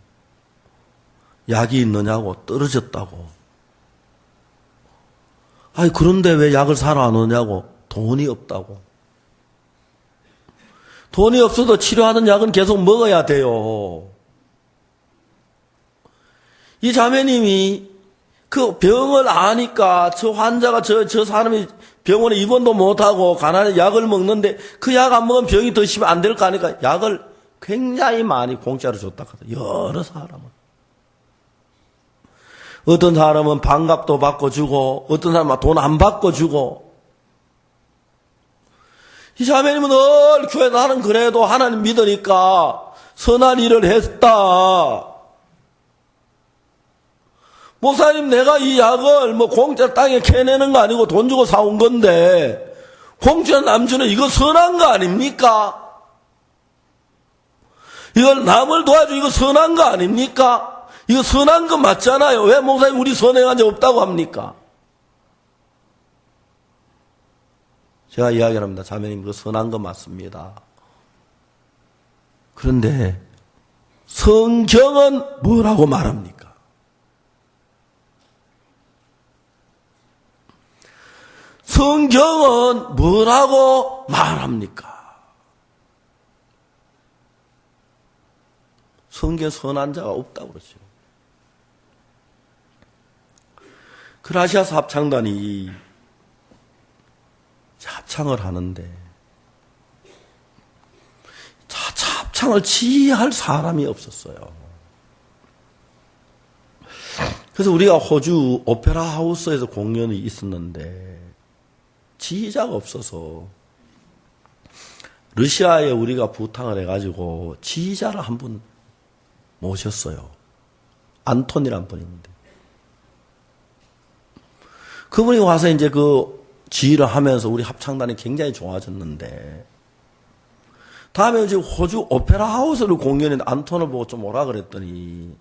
약이 있느냐고 떨어졌다고. 아니 그런데 왜 약을 사러 안 오냐고. 돈이 없다고. 돈이 없어도 치료하는 약은 계속 먹어야 돼요. 이 자매님이 그 병을 아니까 저 환자가 저 사람이 병원에 입원도 못하고 가난해 약을 먹는데 그 약 안 먹으면 병이 더 심하면 안 될 거 아니까 약을 굉장히 많이 공짜로 줬다 하거든. 여러 사람은. 어떤 사람은 반값도 받고 주고 어떤 사람은 돈 안 받고 주고. 이 자매님은 늘 교회 나는 그래도 하나님 믿으니까 선한 일을 했다. 목사님 내가 이 약을 공짜 땅에 캐내는 거 아니고 돈 주고 사온 건데 공짜 남주는 이거 선한 거 아닙니까? 이걸 남을 도와주고 이거 선한 거 아닙니까? 이거 선한 거 맞잖아요. 왜 목사님 우리 선행한 적 없다고 합니까? 제가 이야기를 합니다. 자매님 이거 선한 거 맞습니다. 그런데 성경은 뭐라고 말합니까? 성경은 뭐라고 말합니까? 성경에 선한 자가 없다고 그러죠. 그라시아스 합창단이 합창을 하는데 합창을 지휘할 사람이 없었어요. 그래서 우리가 호주 오페라 하우스에서 공연이 있었는데 지휘자가 없어서 러시아에 우리가 부탁을 해가지고 지휘자를 한 분 모셨어요. 안톤이란 분인데 그분이 와서 이제 그 지휘를 하면서 우리 합창단이 굉장히 좋아졌는데 다음에 이제 호주 오페라 하우스를 공연했는데 안톤을 보고 좀 오라 그랬더니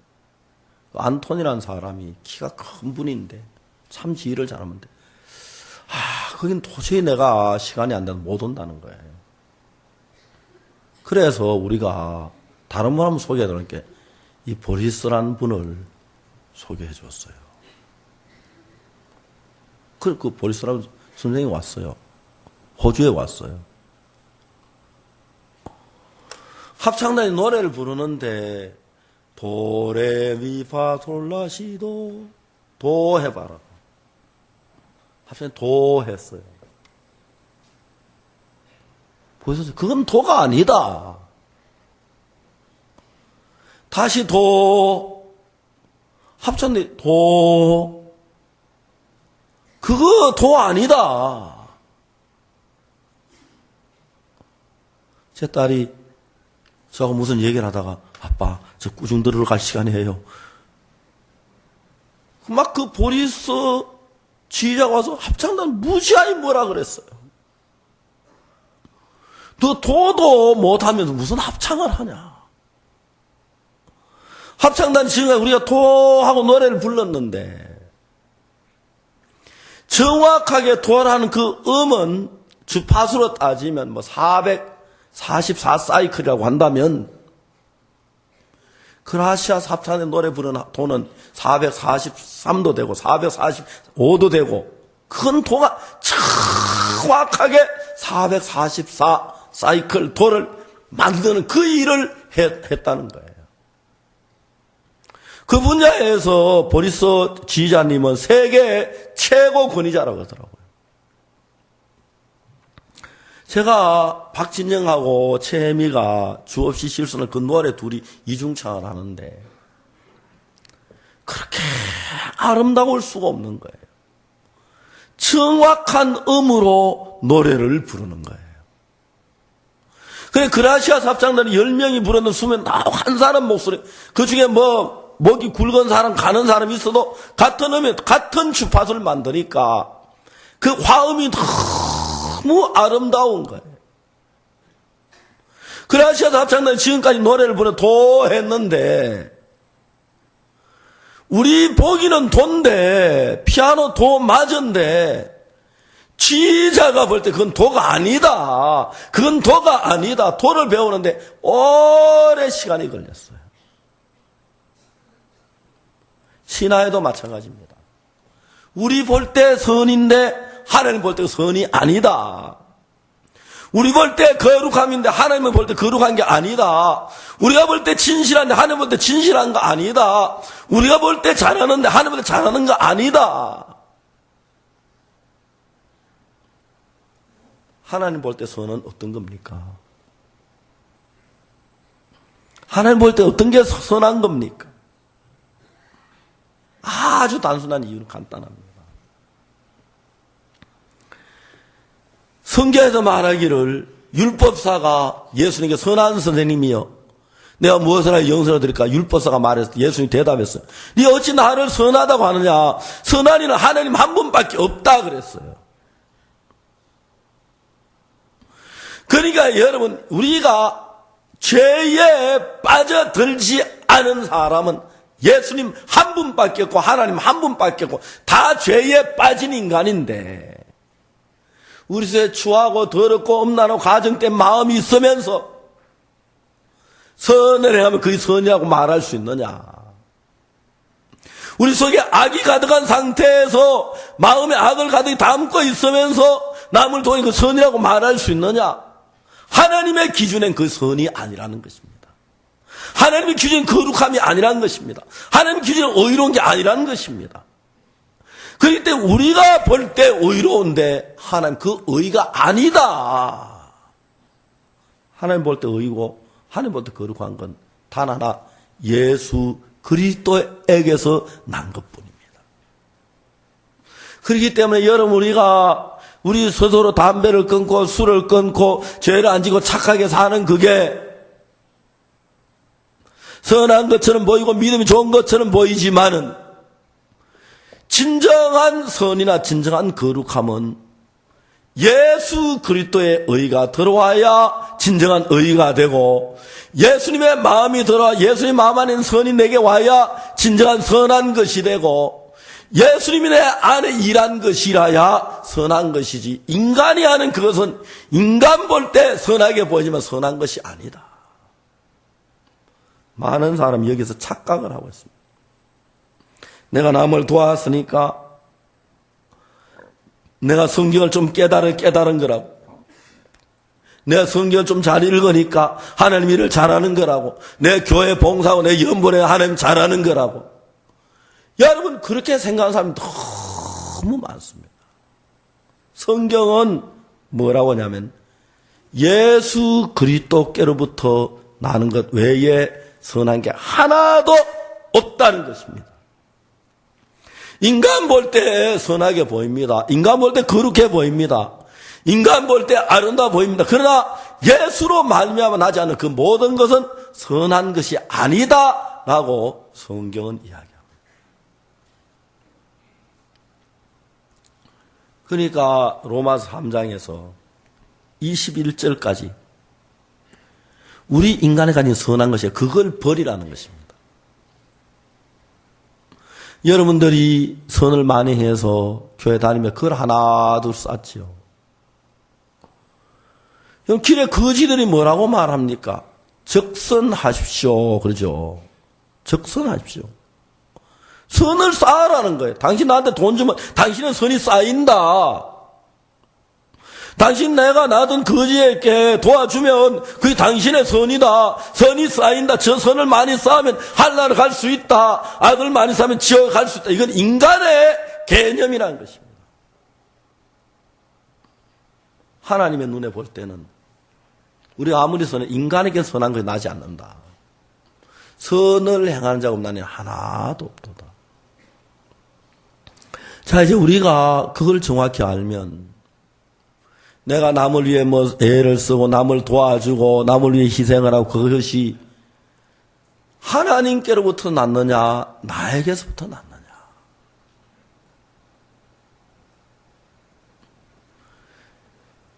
안톤이라는 사람이 키가 큰 분인데 참 지휘를 잘하는데 거긴 도저히 내가 시간이 안 돼서 못 온다는 거예요. 그래서 우리가 다른 분 한번 소개해드리니까 이 보리스라는 분을 소개해 줬어요. 그 보리스라는 선생님이 왔어요. 호주에 왔어요. 합창단이 노래를 부르는데 도레미파솔라시도 도 해봐라. 합창이 도 했어요. 보셨어요? 그건 도가 아니다. 다시 도. 합창단이 도. 그거 도 아니다. 제 딸이 저하고 무슨 얘기를 하다가 아빠 저 꾸중 들으러 갈 시간이에요. 막 그 보리스 지휘자가 와서 합창단 무지하게 뭐라 그랬어요. 너 도도 못하면서 무슨 합창을 하냐. 합창단 지휘가 우리가 도하고 노래를 불렀는데 정확하게 도라는 그 음은 주파수로 따지면 뭐 444 사이클이라고 한다면 크로아시아 합창단 노래 부르는 도는 443도 되고 445도 되고 큰 도가 정확하게 444 사이클 도를 만드는 그 일을 했다는 거예요. 그 분야에서 보리스 지휘자님은 세계 최고 권위자라고 하더라고요. 제가 박진영하고 최혜미가 주없이 실수는 그 노래 둘이 이중창을 하는데 그렇게 아름다울 수가 없는 거예요. 정확한 음으로 노래를 부르는 거예요. 그래 크로아시아 합창단이 10명이 부르는 수면 다 한 사람 목소리, 그 중에 뭐 목이 굵은 사람 가는 사람이 있어도 같은 음에 같은 주파수를 만드니까 그 화음이 너무 아름다운 거예요. 크로아시아 합창단이 지금까지 노래를 부르 도 했는데 우리 보기는 도인데 피아노 도 맞은데 지휘자가 볼 때 그건 도가 아니다. 그건 도가 아니다. 도를 배우는데 오래 시간이 걸렸어요. 신화에도 마찬가지입니다. 우리 볼 때 선인데 하나님 볼 때 선이 아니다. 우리 볼 때 거룩함인데 하나님은 볼 때 거룩한 게 아니다. 우리가 볼 때 진실한데 하나님 볼 때 진실한 거 아니다. 우리가 볼 때 잘하는데 하나님 볼 때 잘하는 거 아니다. 하나님 볼 때 선은 어떤 겁니까? 하나님 볼 때 어떤 게 선한 겁니까? 아주 단순한 이유는 간단합니다. 성경에서 말하기를 율법사가 예수님께 선한 선생님이여 내가 무엇을 하여 영생을 드릴까? 율법사가 말했을 때 예수님이 대답했어요. 네 어찌 나를 선하다고 하느냐? 선한 이는 하나님 한 분밖에 없다 그랬어요. 그러니까 여러분 우리가 죄에 빠져들지 않은 사람은 예수님 한 분밖에 없고 하나님 한 분밖에 없고 다 죄에 빠진 인간인데 우리 속에 추하고 더럽고 음란하고 가정된 마음이 있으면서 선을 행하면 그게 선이라고 말할 수 있느냐. 우리 속에 악이 가득한 상태에서 마음에 악을 가득히 담고 있으면서 남을 도니 그 선이라고 말할 수 있느냐. 하나님의 기준엔 그 선이 아니라는 것입니다. 하나님의 기준은 거룩함이 아니라는 것입니다. 하나님의 기준은 의로운 게 아니라는 것입니다. 그렇기 때문에 우리가 볼 때 의로운데 하나님 그 의가 아니다. 하나님 볼 때 의고 하나님 볼 때 거룩한 건 단 하나 예수 그리스도에게서 난 것뿐입니다. 그렇기 때문에 여러분 우리 스스로 담배를 끊고 술을 끊고 죄를 안 지고 착하게 사는 그게 선한 것처럼 보이고 믿음이 좋은 것처럼 보이지만은 진정한 선이나 진정한 거룩함은 예수 그리스도의 의가 들어와야 진정한 의가 되고 예수님의 마음이 들어와 예수님 마음 안에 있는 선이 내게 와야 진정한 선한 것이 되고 예수님이 내 안에 일한 것이라야 선한 것이지 인간이 하는 그것은 인간 볼 때 선하게 보이지만 선한 것이 아니다. 많은 사람이 여기서 착각을 하고 있습니다. 내가 남을 도왔으니까 내가 성경을 좀 깨달은 거라고. 내가 성경을 좀 잘 읽으니까 하나님 일을 잘하는 거라고. 내 교회 봉사하고 내 연보내 하나님 잘하는 거라고. 여러분 그렇게 생각하는 사람이 너무 많습니다. 성경은 뭐라고 하냐면 예수 그리스도께로부터 나는 것 외에 선한 게 하나도 없다는 것입니다. 인간 볼 때 선하게 보입니다. 인간 볼 때 거룩해 보입니다. 인간 볼 때 아름다워 보입니다. 그러나 예수로 말미암아 나지 않는 그 모든 것은 선한 것이 아니다라고 성경은 이야기합니다. 그러니까 로마서 3장에서 21절까지 우리 인간에 가진 선한 것이 그걸 버리라는 것입니다. 여러분들이 선을 많이 해서 교회 다니면 그걸 하나둘 쌓지요. 그럼 길에 거지들이 뭐라고 말합니까? 적선하십시오. 그러죠. 적선하십시오. 선을 쌓으라는 거예요. 당신 나한테 돈 주면 당신은 선이 쌓인다. 당신 내가 나든 거지에게 도와주면 그게 당신의 선이다. 선이 쌓인다. 저 선을 많이 쌓으면 하늘나라 갈 수 있다. 악을 많이 쌓으면 지옥에 갈 수 있다. 이건 인간의 개념이라는 것입니다. 하나님의 눈에 볼 때는 우리가 아무리 선해 인간에게 선한 것이 나지 않는다. 선을 행하는 자가 없나니 하나도 없도다. 자, 이제 우리가 그걸 정확히 알면 내가 남을 위해 애를 쓰고 남을 도와주고 남을 위해 희생을 하고 그것이 하나님께로부터 났느냐 나에게서부터 났느냐.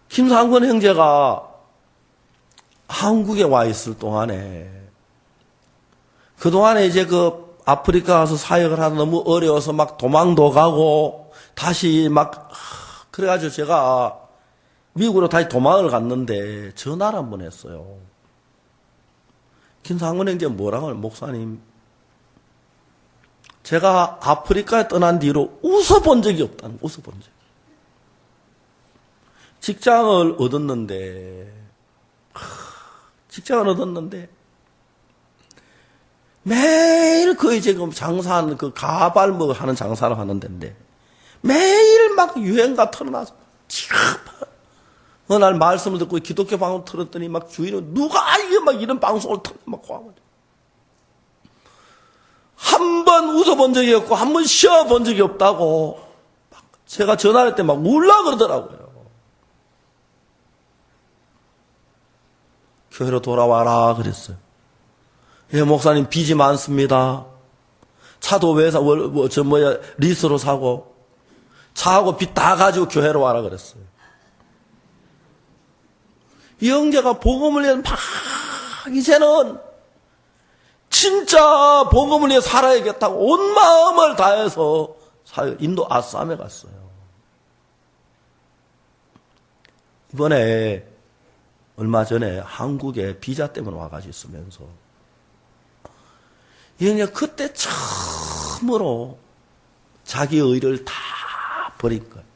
김상권 형제가 한국에 와 있을 동안에 그동안에 이제 그 아프리카 가서 사역을 하다 너무 어려워서 막 도망도 가고 다시 막 그래가지고 제가 미국으로 다시 도망을 갔는데 전화를 한번 했어요. 김상권 형제 뭐라고 하면 목사님 제가 아프리카에 떠난 뒤로 웃어본 적이 없다는 웃어본 적이. 직장을 얻었는데 매일 거의 지금 장사하는 그 가발먹 하는 장사를 하는 데인데 매일 막 유행가 틀어놔서 어느 날 말씀을 듣고 기독교 방송 틀었더니 막 주인은 누가 이게 막 이런 방송을 틀어 막 화가 한 번 웃어본 적이 없고 한 번 쉬어본 적이 없다고 제가 전화할 때 막 울라 그러더라고요. 교회로 돌아와라 그랬어요. 예, 목사님 빚이 많습니다. 차도 리스로 사고 차하고 빚 다 가지고 교회로 와라 그랬어요. 이 형제가 복음을 위해 막 이제는 진짜 복음을 위해 살아야겠다고 온 마음을 다해서 인도 아쌈에 갔어요. 이번에 얼마 전에 한국에 비자 때문에 와가지고 있으면서 이 형제 그때 처음으로 자기 의를 다 버린 거예요.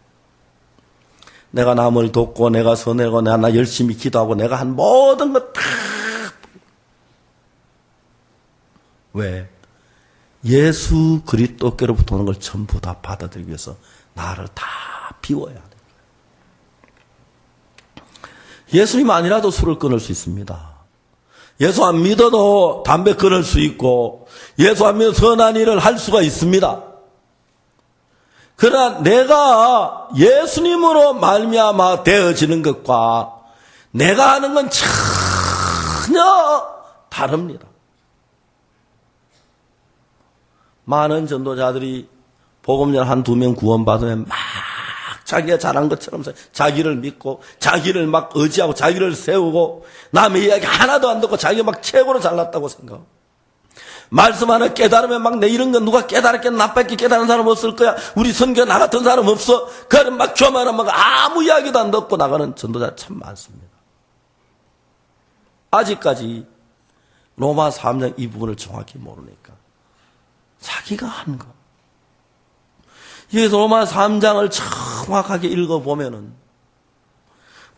내가 남을 돕고 내가 선하고 내가 열심히 기도하고 내가 한 모든 것 다 왜? 예수 그리스도께로부터 오는 걸 전부 다 받아들이기 위해서 나를 다 비워야 돼. 예수님 아니라도 술을 끊을 수 있습니다. 예수 안 믿어도 담배 끊을 수 있고 예수 안 믿어 선한 일을 할 수가 있습니다. 그러나 내가 예수님으로 말미암아 되어지는 것과 내가 하는 건 전혀 다릅니다. 많은 전도자들이 복음전 한두 명 구원받으면 막 자기가 잘한 것처럼 자기를 믿고 자기를 막 의지하고 자기를 세우고 남의 이야기 하나도 안 듣고 자기가 막 최고로 잘났다고 생각하고 말씀 하나 깨달으면 막 내 이런 거 누가 깨달았겠나 나밖에 깨달은 사람 없을 거야. 우리 선교 나 같은 사람 없어. 그럼 막 교만한 막 아무 이야기도 안 듣고 나가는 전도자 참 많습니다. 아직까지 로마 3장 이 부분을 정확히 모르니까 자기가 한 거. 여기서 로마 3장을 정확하게 읽어보면은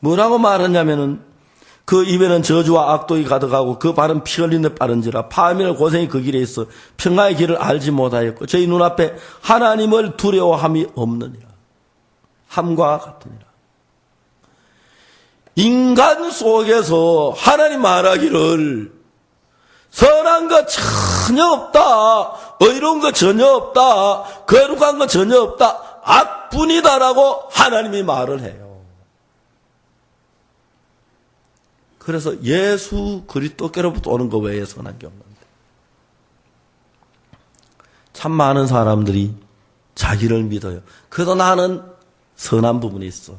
뭐라고 말하냐면은 그 입에는 저주와 악독이 가득하고 그 발은 피 흘리는 데 빠른지라 파멸 고생이 그 길에 있어 평화의 길을 알지 못하였고 저희 눈앞에 하나님을 두려워함이 없느니라. 함과 같으니라. 인간 속에서 하나님 말하기를 선한 거 전혀 없다. 의로운 거 전혀 없다. 거룩한 거 전혀 없다. 악뿐이다라고 하나님이 말을 해요. 그래서 예수 그리스도께로부터 오는 것 외에 선한 게 없는데, 참 많은 사람들이 자기를 믿어요. 그래도 나는 선한 부분이 있어.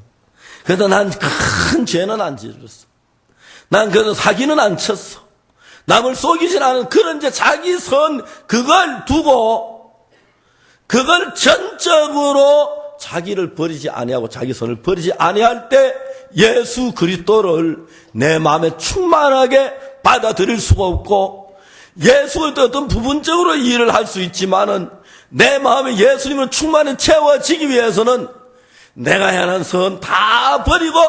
그래도 난 큰 죄는 안 지었어. 난 그래도 사기는 안 쳤어. 남을 속이진 않은 그런 이제 자기 선, 그걸 두고, 그걸 전적으로 자기를 버리지 아니하고 자기 선을 버리지 아니할 때 예수 그리스도를 내 마음에 충만하게 받아들일 수가 없고, 예수 그리스도 어떤 부분적으로 일을 할 수 있지만은 내 마음에 예수님을 충만히 채워지기 위해서는 내가 향한 선 다 버리고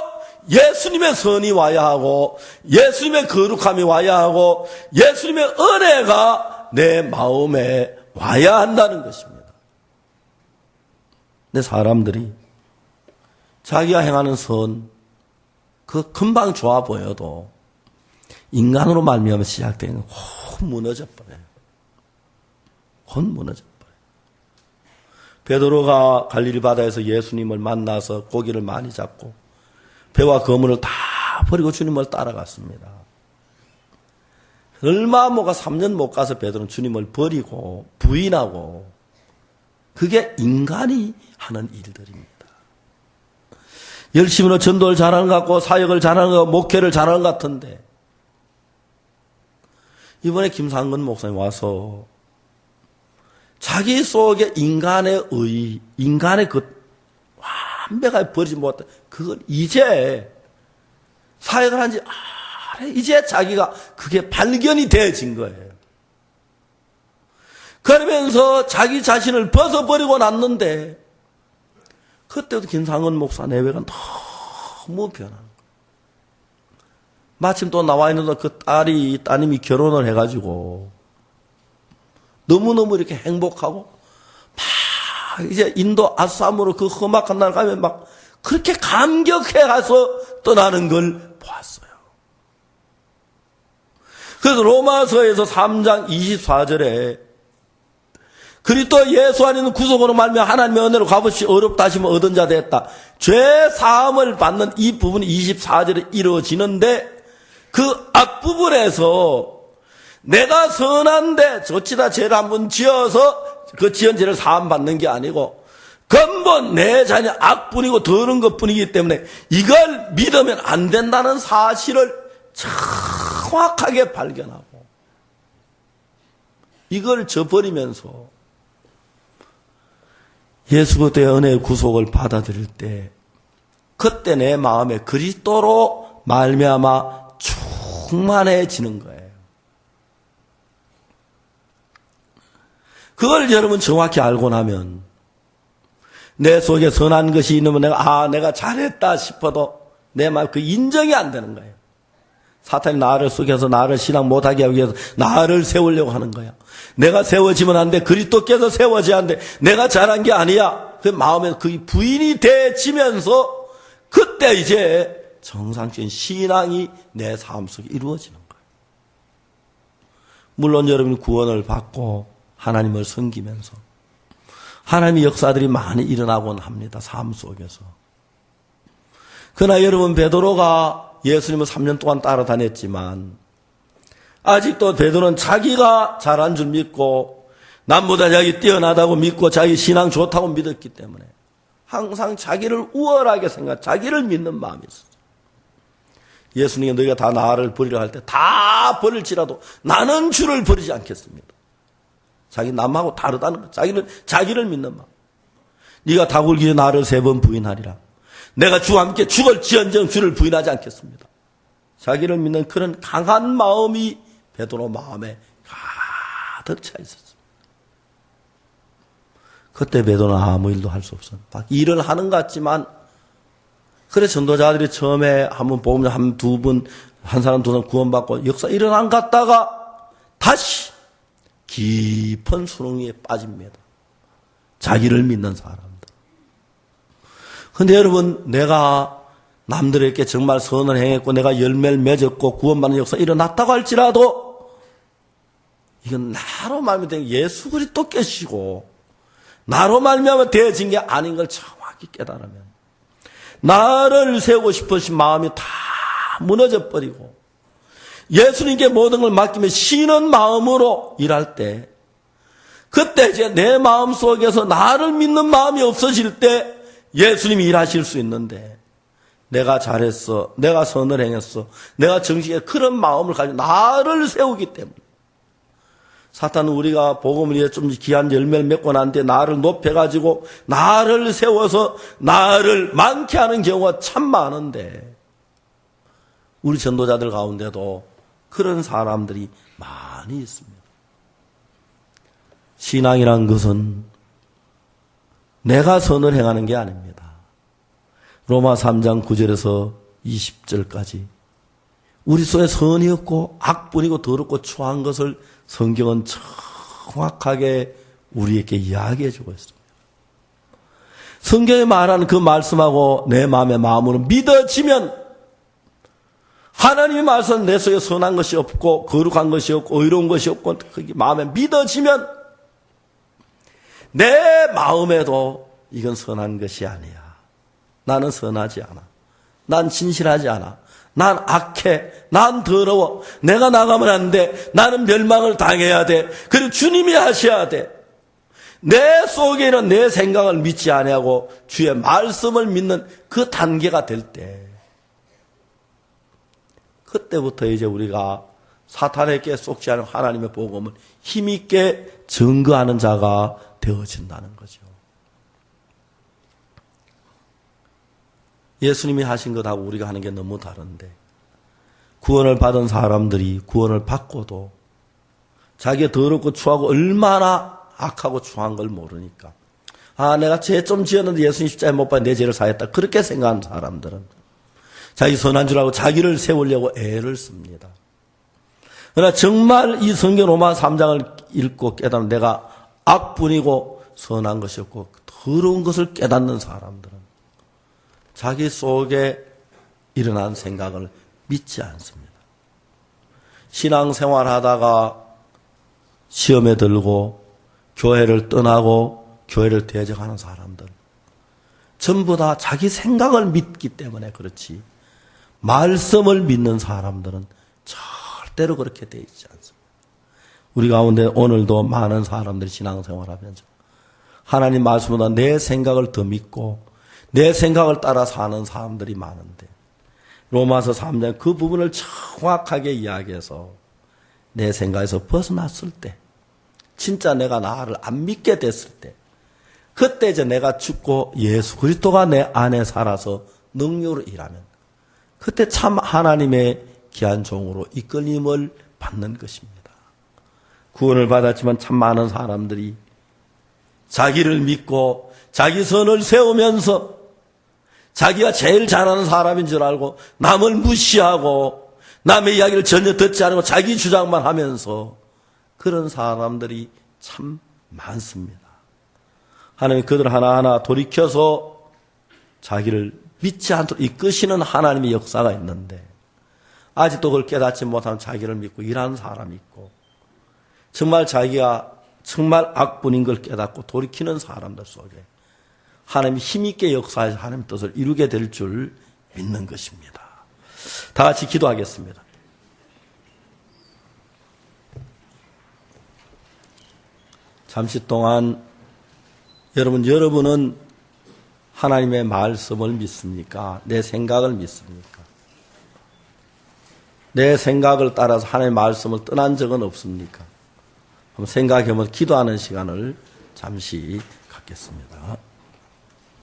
예수님의 선이 와야 하고, 예수님의 거룩함이 와야 하고, 예수님의 은혜가 내 마음에 와야 한다는 것입니다. 근데 사람들이 자기가 행하는 선, 그 금방 좋아 보여도 인간으로 말미암아 시작되는 곧 무너져 버려요. 곧 무너져 버려요. 베드로가 갈릴리 바다에서 예수님을 만나서 고기를 많이 잡고 배와 그물을 다 버리고 주님을 따라갔습니다. 얼마 뭐가 3년 못 가서 베드로는 주님을 버리고 부인하고, 그게 인간이 하는 일들입니다. 열심히로 전도를 잘하는 것 같고 사역을 잘하는 것 같고 목회를 잘하는 것 같은데, 이번에 김상근 목사님 와서 자기 속에 인간의 의, 인간의 그 완벽하게 버리지 못한 그걸 이제 사역을 한지 이제 자기가 그게 발견이 되어진 거예요. 그러면서 자기 자신을 벗어버리고 났는데, 그때도 김상은 목사 내외가 너무 변한 거예요. 마침 또 나와 있는 그 따님이 결혼을 해가지고 너무너무 이렇게 행복하고, 막 이제 인도 아삼으로 그 험악한 날 가면 막 그렇게 감격해 가서 떠나는 걸 보았어요. 그래서 로마서에서 3장 24절에 그리스도 예수 안에 있는 구속으로 말미암아 하나님의 은혜로 값없이 어렵다 하시면 얻은 자 됐다. 죄 사함을 받는 이 부분이 24절에 이루어지는데, 그 앞부분에서 내가 선한데 저치다 죄를 한번 지어서 그 지은 죄를 사함받는 게 아니고 근본 내 자녀 악뿐이고 더러운 것뿐이기 때문에 이걸 믿으면 안 된다는 사실을 정확하게 발견하고, 이걸 저버리면서 예수 그리스도의 은혜의 구속을 받아들일 때, 그때 내 마음에 그리스도로 말미암아 충만해지는 거예요. 그걸 여러분 정확히 알고 나면 내 속에 선한 것이 있으면 내가 잘했다 싶어도 내 마음 그 인정이 안 되는 거예요. 사탄이 나를 속여서 나를 신앙 못하게 하기 위해서 나를 세우려고 하는 거야. 내가 세워지면 안 돼. 그리스도께서 세워져야 안 돼. 내가 잘한 게 아니야. 그 마음에 그 부인이 돼지면서 그때 이제 정상적인 신앙이 내 삶 속에 이루어지는 거예요. 물론 여러분이 구원을 받고 하나님을 섬기면서 하나님의 역사들이 많이 일어나곤 합니다. 삶 속에서. 그러나 여러분, 베드로가 예수님을 3년 동안 따라다녔지만 아직도 베드로는 자기가 잘한 줄 믿고 남보다 자기 뛰어나다고 믿고 자기 신앙 좋다고 믿었기 때문에 항상 자기를 우월하게 생각, 자기를 믿는 마음이 있었어요. 예수님이 너희가 다 나를 버리려 할 때 다 버릴지라도 나는 주를 버리지 않겠습니다. 자기 남하고 다르다는 것, 자기를 믿는 마음. 네가 다 굴기 전에 나를 3번 부인하리라. 내가 주와 함께 죽을지언정 주를 부인하지 않겠습니다. 자기를 믿는 그런 강한 마음이 베드로 마음에 가득 차 있었습니다. 그때 베드로는 아무 일도 할 수 없었습니다. 일을 하는 것 같지만, 그래서 전도자들이 처음에 한번 보면 한 두 분, 한 사람 두 사람 구원받고 역사 일어난 것 같다가 다시 깊은 수렁에 빠집니다. 자기를 믿는 사람들. 근데 여러분, 내가 남들에게 정말 선을 행했고 내가 열매를 맺었고 구원받는 역사 일어났다고 할지라도 이건 나로 말미암아 된 예수 그리스도 계시고 나로 말미암아 되어진 게 아닌 걸 정확히 깨달으면 나를 세우고 싶으신 마음이 다 무너져 버리고 예수님께 모든 걸 맡기며 쉬는 마음으로 일할 때 그때 이제 내 마음 속에서 나를 믿는 마음이 없어질 때 예수님이 일하실 수 있는데 내가 잘했어, 내가 선을 행했어, 내가 정직해 그런 마음을 가지고 나를 세우기 때문에 사탄은 우리가 복음을 위해 좀 귀한 열매를 맺고 난 뒤에 나를 높여가지고 나를 세워서 나를 많게 하는 경우가 참 많은데 우리 전도자들 가운데도 그런 사람들이 많이 있습니다. 신앙이란 것은 내가 선을 행하는 게 아닙니다. 로마 3장 9절에서 20절까지 우리 속에 선이 없고 악뿐이고 더럽고 추한 것을 성경은 정확하게 우리에게 이야기해 주고 있습니다. 성경에 말하는 그 말씀하고 내 마음의 마음으로 믿어지면 하나님의 말씀은 내 속에 선한 것이 없고 거룩한 것이 없고 의로운 것이 없고 그게 마음에 믿어지면 내 마음에도 이건 선한 것이 아니야. 나는 선하지 않아. 난 진실하지 않아. 난 악해. 난 더러워. 내가 나가면 안 돼. 나는 멸망을 당해야 돼. 그리고 주님이 하셔야 돼. 내 속에는 내 생각을 믿지 아니하고 주의 말씀을 믿는 그 단계가 될 때 그때부터 이제 우리가 사탄에게 속지 않은 하나님의 복음을 힘있게 증거하는 자가 되어진다는 거죠. 예수님이 하신 것하고 우리가 하는 게 너무 다른데 구원을 받은 사람들이 구원을 받고도 자기가 더럽고 추하고 얼마나 악하고 추한 걸 모르니까 내가 죄 좀 지었는데 예수님 십자가에 못 박아 내 죄를 사했다 그렇게 생각하는 사람들은 자기 선한 줄 알고 자기를 세우려고 애를 씁니다. 그러나 정말 이 성경 로마 3장을 읽고 깨달으면 내가 악뿐이고 선한 것이 없고 더러운 것을 깨닫는 사람들은 자기 속에 일어난 생각을 믿지 않습니다. 신앙생활하다가 시험에 들고 교회를 떠나고 교회를 대적하는 사람들 전부 다 자기 생각을 믿기 때문에 그렇지 말씀을 믿는 사람들은 절대로 그렇게 돼 있지 않습니다. 우리 가운데 오늘도 많은 사람들이 신앙생활하면서 하나님 말씀보다 내 생각을 더 믿고 내 생각을 따라 사는 사람들이 많은데 로마서 3장 그 부분을 정확하게 이야기해서 내 생각에서 벗어났을 때 진짜 내가 나를 안 믿게 됐을 때 그때 이제 내가 죽고 예수 그리스도가 내 안에 살아서 능력으로 일하면 그때 참 하나님의 귀한 종으로 이끌림을 받는 것입니다. 구원을 받았지만 참 많은 사람들이 자기를 믿고 자기 선을 세우면서 자기가 제일 잘하는 사람인 줄 알고 남을 무시하고 남의 이야기를 전혀 듣지 않고 자기 주장만 하면서 그런 사람들이 참 많습니다. 하나님 그들 하나하나 돌이켜서 자기를 믿지 않도록 이끄시는 하나님의 역사가 있는데 아직도 그걸 깨닫지 못하는 자기를 믿고 일하는 사람이 있고 정말 자기가 정말 악뿐인 걸 깨닫고 돌이키는 사람들 속에 하나님이 힘있게 역사해서 하나님 뜻을 이루게 될 줄 믿는 것입니다. 다 같이 기도하겠습니다. 잠시 동안 여러분은 하나님의 말씀을 믿습니까? 내 생각을 믿습니까? 내 생각을 따라서 하나님의 말씀을 떠난 적은 없습니까? 한번 생각해보면 기도하는 시간을 잠시 갖겠습니다.